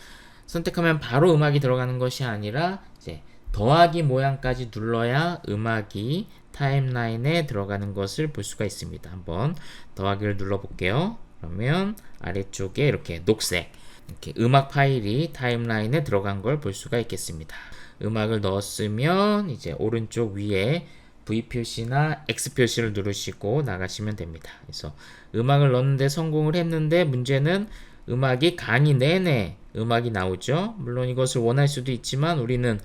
선택하면 바로 음악이 들어가는 것이 아니라 이제 더하기 모양까지 눌러야 음악이 타임라인에 들어가는 것을 볼 수가 있습니다. 한번 더하기를 눌러 볼게요. 그러면 아래쪽에 이렇게 녹색 이렇게 음악 파일이 타임라인에 들어간 걸 볼 수가 있겠습니다. 음악을 넣었으면 이제 오른쪽 위에 V 표시나 X 표시를 누르시고 나가시면 됩니다. 그래서 음악을 넣는데 성공을 했는데 문제는 음악이 강의 내내 음악이 나오죠. 물론 이것을 원할 수도 있지만 우리는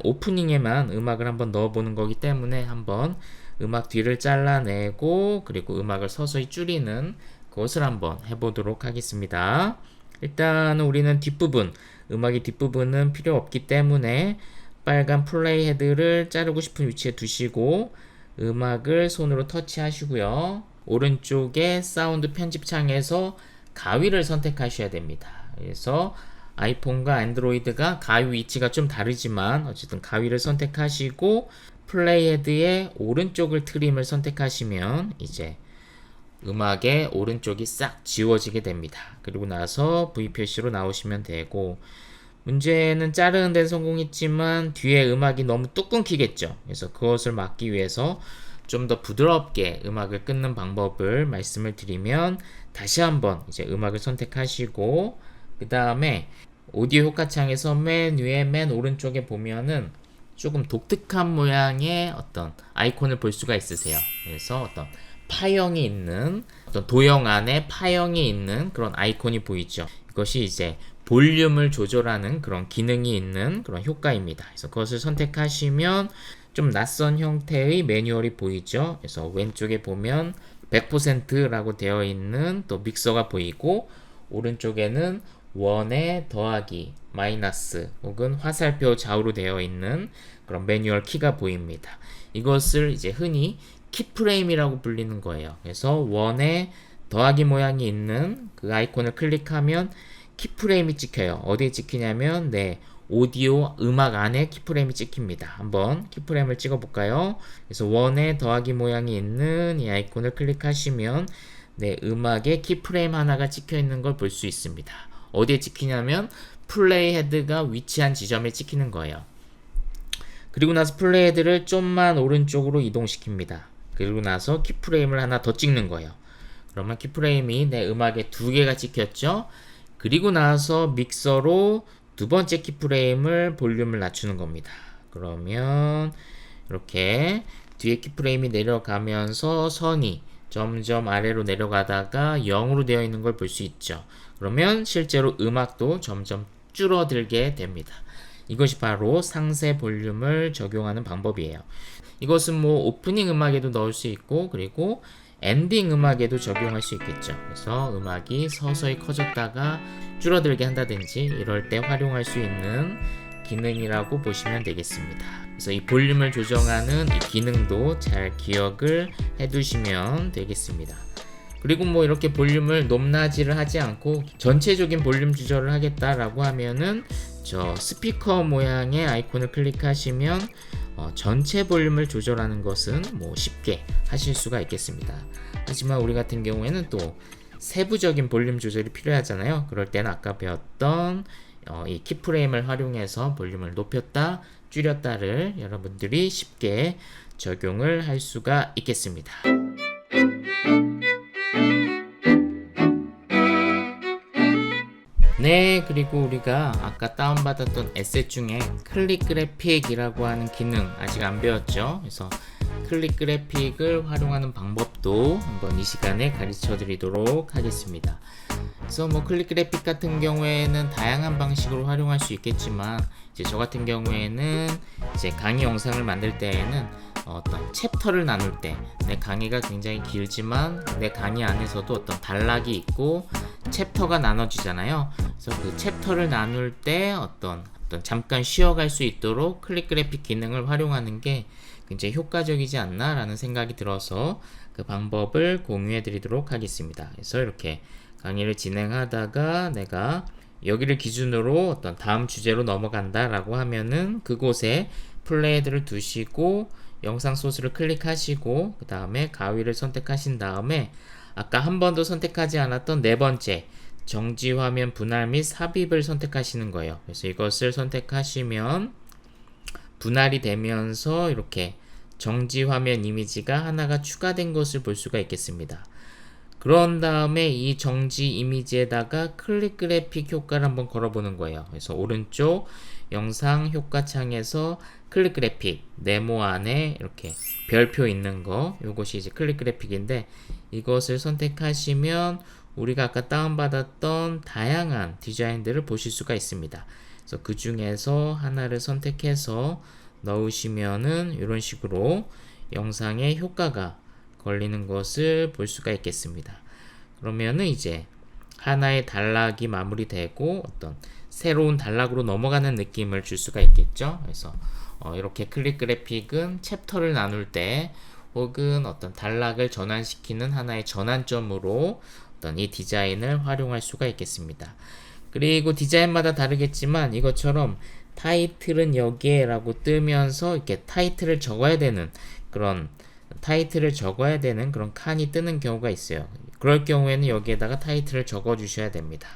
오프닝에만 음악을 한번 넣어보는 거기 때문에 한번 음악 뒤를 잘라내고 그리고 음악을 서서히 줄이는 그것을 한번 해보도록 하겠습니다. 일단 우리는 뒷부분, 음악의 뒷부분은 필요 없기 때문에 빨간 플레이 헤드를 자르고 싶은 위치에 두시고 음악을 손으로 터치하시고요. 오른쪽에 사운드 편집창에서 가위를 선택하셔야 됩니다. 그래서 아이폰과 안드로이드가 가위 위치가 좀 다르지만 어쨌든 가위를 선택하시고 플레이 헤드의 오른쪽을 트림을 선택하시면 이제 음악의 오른쪽이 싹 지워지게 됩니다. 그리고 나서 V 표시로 나오시면 되고, 문제는 자르는 데는 성공했지만 뒤에 음악이 너무 뚝 끊기겠죠. 그래서 그것을 막기 위해서 좀 더 부드럽게 음악을 끊는 방법을 말씀을 드리면, 다시 한번 이제 음악을 선택하시고 그 다음에 오디오 효과창에서 맨 위에 맨 오른쪽에 보면은 조금 독특한 모양의 어떤 아이콘을 볼 수가 있으세요. 그래서 어떤 파형이 있는, 어떤 도형 안에 파형이 있는 그런 아이콘이 보이죠. 이것이 이제 볼륨을 조절하는 그런 기능이 있는 그런 효과입니다. 그래서 그것을 선택하시면 좀 낯선 형태의 매뉴얼이 보이죠. 그래서 왼쪽에 보면 100%라고 되어 있는 또 믹서가 보이고, 오른쪽에는 원에 더하기, 마이너스 혹은 화살표 좌우로 되어 있는 그런 매뉴얼 키가 보입니다. 이것을 이제 흔히 키프레임이라고 불리는 거예요. 그래서 원에 더하기 모양이 있는 그 아이콘을 클릭하면 키프레임이 찍혀요. 어디에 찍히냐면 오디오 음악 안에 키프레임이 찍힙니다. 한번 키프레임을 찍어 볼까요? 그래서 원에 더하기 모양이 있는 이 아이콘을 클릭하시면 음악에 키프레임 하나가 찍혀 있는 걸 볼 수 있습니다. 어디에 찍히냐면 플레이 헤드가 위치한 지점에 찍히는 거예요. 그리고 나서 플레이 헤드를 좀만 오른쪽으로 이동시킵니다. 그리고 나서 키프레임을 하나 더 찍는 거예요. 그러면 키프레임이 내 음악에 2개가 찍혔죠. 그리고 나서 믹서로 두 번째 키프레임을 볼륨을 낮추는 겁니다. 그러면 이렇게 뒤에 키프레임이 내려가면서 선이 점점 아래로 내려가다가 0으로 되어 있는 걸 볼 수 있죠. 그러면 실제로 음악도 점점 줄어들게 됩니다. 이것이 바로 상세 볼륨을 적용하는 방법이에요. 이것은 뭐 오프닝 음악에도 넣을 수 있고, 그리고 엔딩 음악에도 적용할 수 있겠죠. 그래서 음악이 서서히 커졌다가 줄어들게 한다든지 이럴 때 활용할 수 있는 기능이라고 보시면 되겠습니다. 그래서 이 볼륨을 조정하는 이 기능도 잘 기억을 해두시면 되겠습니다. 그리고 뭐 이렇게 볼륨을 높낮이를 하지 않고 전체적인 볼륨 조절을 하겠다라고 하면은 저 스피커 모양의 아이콘을 클릭하시면 전체 볼륨을 조절하는 것은 뭐 쉽게 하실 수가 있겠습니다. 하지만 우리 같은 경우에는 또 세부적인 볼륨 조절이 필요하잖아요. 그럴 때는 아까 배웠던 이 키프레임을 활용해서 볼륨을 높였다 줄였다를 여러분들이 쉽게 적용을 할 수가 있겠습니다. 그리고 우리가 아까 다운받았던 에셋 중에 클릭 그래픽이라고 하는 기능 아직 안 배웠죠. 그래서 클릭 그래픽을 활용하는 방법도 한번 이 시간에 가르쳐 드리도록 하겠습니다. 그래서 뭐 클릭 그래픽 같은 경우에는 다양한 방식으로 활용할 수 있겠지만, 이제 저 같은 경우에는 이제 강의 영상을 만들 때에는 어떤 챕터를 나눌 때, 내 강의가 굉장히 길지만 내 강의 안에서도 어떤 단락이 있고 챕터가 나눠지잖아요. 그래서 그 챕터를 나눌 때 어떤 잠깐 쉬어갈 수 있도록 클릭 그래픽 기능을 활용하는 게 굉장히 효과적이지 않나 라는 생각이 들어서 그 방법을 공유해 드리도록 하겠습니다. 그래서 이렇게 강의를 진행하다가 내가 여기를 기준으로 어떤 다음 주제로 넘어간다 라고 하면은 그곳에 플레이헤드를 두시고 영상 소스를 클릭하시고 그 다음에 가위를 선택하신 다음에 아까 한 번도 선택하지 않았던 네 번째 정지 화면 분할 및 삽입을 선택하시는 거예요. 그래서 이것을 선택하시면 분할이 되면서 이렇게 정지 화면 이미지가 하나가 추가된 것을 볼 수가 있겠습니다. 그런 다음에 이 정지 이미지에다가 클릭 그래픽 효과를 한번 걸어보는 거예요. 그래서 오른쪽 영상 효과 창에서 클릭 그래픽 네모 안에 이렇게 별표 있는 거, 요것이 이제 클릭 그래픽인데 이것을 선택하시면 우리가 아까 다운받았던 다양한 디자인들을 보실 수가 있습니다. 그래서 그 중에서 하나를 선택해서 넣으시면은 이런 식으로 영상에 효과가 걸리는 것을 볼 수가 있겠습니다. 그러면은 이제 하나의 단락이 마무리되고 어떤 새로운 단락으로 넘어가는 느낌을 줄 수가 있겠죠. 그래서 이렇게 클릭 그래픽은 챕터를 나눌 때 혹은 어떤 단락을 전환시키는 하나의 전환점으로 어떤 이 디자인을 활용할 수가 있겠습니다. 그리고 디자인마다 다르겠지만 이것처럼 타이틀은 여기에 라고 뜨면서 이렇게 타이틀을 적어야 되는 그런 칸이 뜨는 경우가 있어요. 그럴 경우에는 여기에다가 타이틀을 적어 주셔야 됩니다.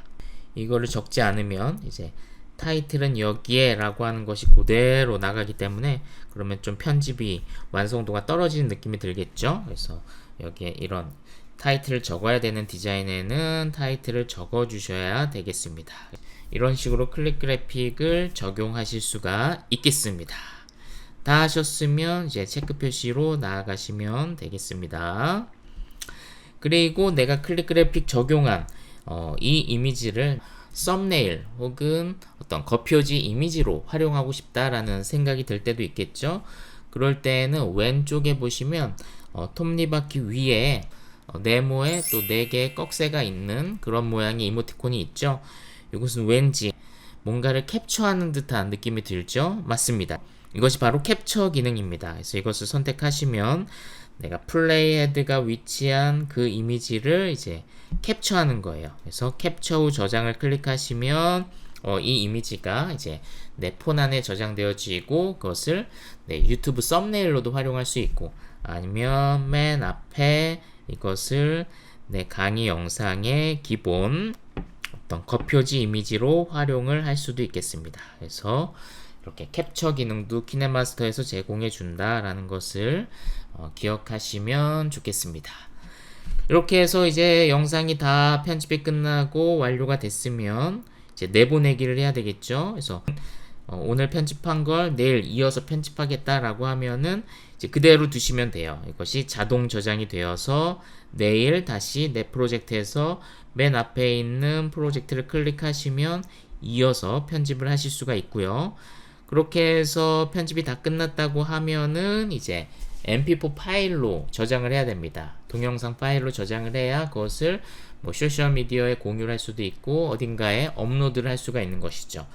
이거를 적지 않으면 이제 타이틀은 여기에 라고 하는 것이 그대로 나가기 때문에 그러면 좀 편집이 완성도가 떨어지는 느낌이 들겠죠. 그래서 여기에 이런 타이틀을 적어야 되는 디자인에는 타이틀을 적어 주셔야 되겠습니다. 이런 식으로 클릭 그래픽을 적용하실 수가 있겠습니다. 다 하셨으면 이제 체크 표시로 나아가시면 되겠습니다. 그리고 내가 클릭 그래픽 적용한 이 이미지를 썸네일 혹은 어떤 겉표지 이미지로 활용하고 싶다라는 생각이 들 때도 있겠죠. 그럴 때는 왼쪽에 보시면 톱니바퀴 위에 네모에 또 4개의 꺽쇠가 있는 그런 모양의 이모티콘이 있죠. 이것은 왠지 뭔가를 캡처하는 듯한 느낌이 들죠. 맞습니다. 이것이 바로 캡처 기능입니다. 그래서 이것을 선택하시면 내가 플레이 헤드가 위치한 그 이미지를 이제 캡처하는 거예요. 그래서 캡처 후 저장을 클릭하시면 이 이미지가 이제 내 폰 안에 저장되어지고 그것을 내 유튜브 썸네일로도 활용할 수 있고 아니면 맨 앞에 이것을 내 강의 영상의 기본 어떤 겉표지 이미지로 활용을 할 수도 있겠습니다. 그래서 이렇게 캡처 기능도 키네마스터에서 제공해 준다라는 것을 기억하시면 좋겠습니다. 이렇게 해서 이제 영상이 다 편집이 끝나고 완료가 됐으면 이제 내보내기를 해야 되겠죠. 그래서 오늘 편집한 걸 내일 이어서 편집하겠다라고 하면은 이제 그대로 두시면 돼요. 이것이 자동 저장이 되어서 내일 다시 내 프로젝트에서 맨 앞에 있는 프로젝트를 클릭하시면 이어서 편집을 하실 수가 있고요. 그렇게 해서 편집이 다 끝났다고 하면은 이제 mp4 파일로 저장을 해야 됩니다. 동영상 파일로 저장을 해야 그것을 뭐 소셜미디어에 공유를 할 수도 있고 어딘가에 업로드를 할 수가 있는 것이죠.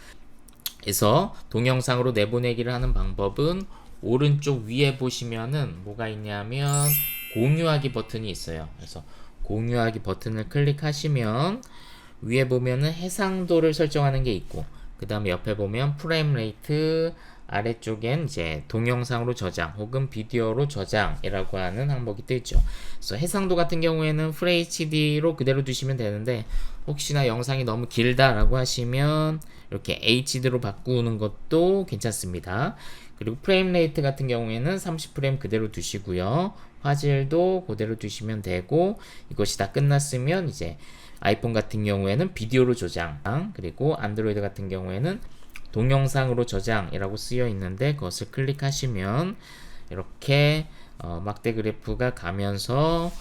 그래서 동영상으로 내보내기를 하는 방법은 오른쪽 위에 보시면은 뭐가 있냐면 공유하기 버튼이 있어요. 그래서 공유하기 버튼을 클릭하시면 위에 보면은 해상도를 설정하는 게 있고 그 다음에 옆에 보면 프레임 레이트 아래쪽엔 이제 동영상으로 저장 혹은 비디오로 저장이라고 하는 항목이 뜨죠. 그래서 해상도 같은 경우에는 FHD로 그대로 두시면 되는데 혹시나 영상이 너무 길다라고 하시면 이렇게 HD로 바꾸는 것도 괜찮습니다. 그리고 프레임 레이트 같은 경우에는 30프레임 그대로 두시고요. 화질도 그대로 두시면 되고 이것이 다 끝났으면 이제 아이폰 같은 경우에는 비디오로 저장 그리고 안드로이드 같은 경우에는 동영상으로 저장이라고 쓰여 있는데 그것을 클릭하시면 이렇게 막대 그래프가 가면서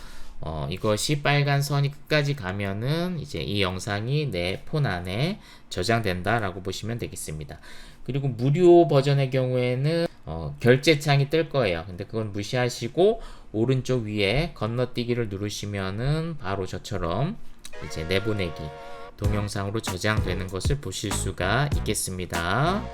이것이 빨간 선이 끝까지 가면은 이제 이 영상이 내 폰 안에 저장된다 라고 보시면 되겠습니다. 그리고 무료 버전의 경우에는 결제창이 뜰 거예요. 근데 그건 무시하시고 오른쪽 위에 건너뛰기를 누르시면은 바로 저처럼 이제 내보내기 동영상으로 저장되는 것을 보실 수가 있겠습니다.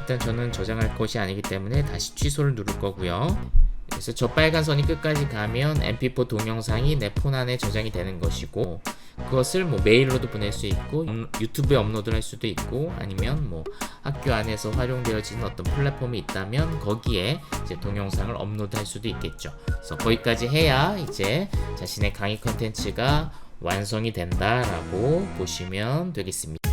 일단 저는 저장할 것이 아니기 때문에 다시 취소를 누를 거고요. 그래서 저 빨간 선이 끝까지 가면 mp4 동영상이 내 폰 안에 저장이 되는 것이고 그것을 뭐 메일로도 보낼 수 있고 유튜브에 업로드를 할 수도 있고 아니면 뭐 학교 안에서 활용되어지는 어떤 플랫폼이 있다면 거기에 이제 동영상을 업로드할 수도 있겠죠. 그래서 거기까지 해야 이제 자신의 강의 컨텐츠가 완성이 된다라고 보시면 되겠습니다.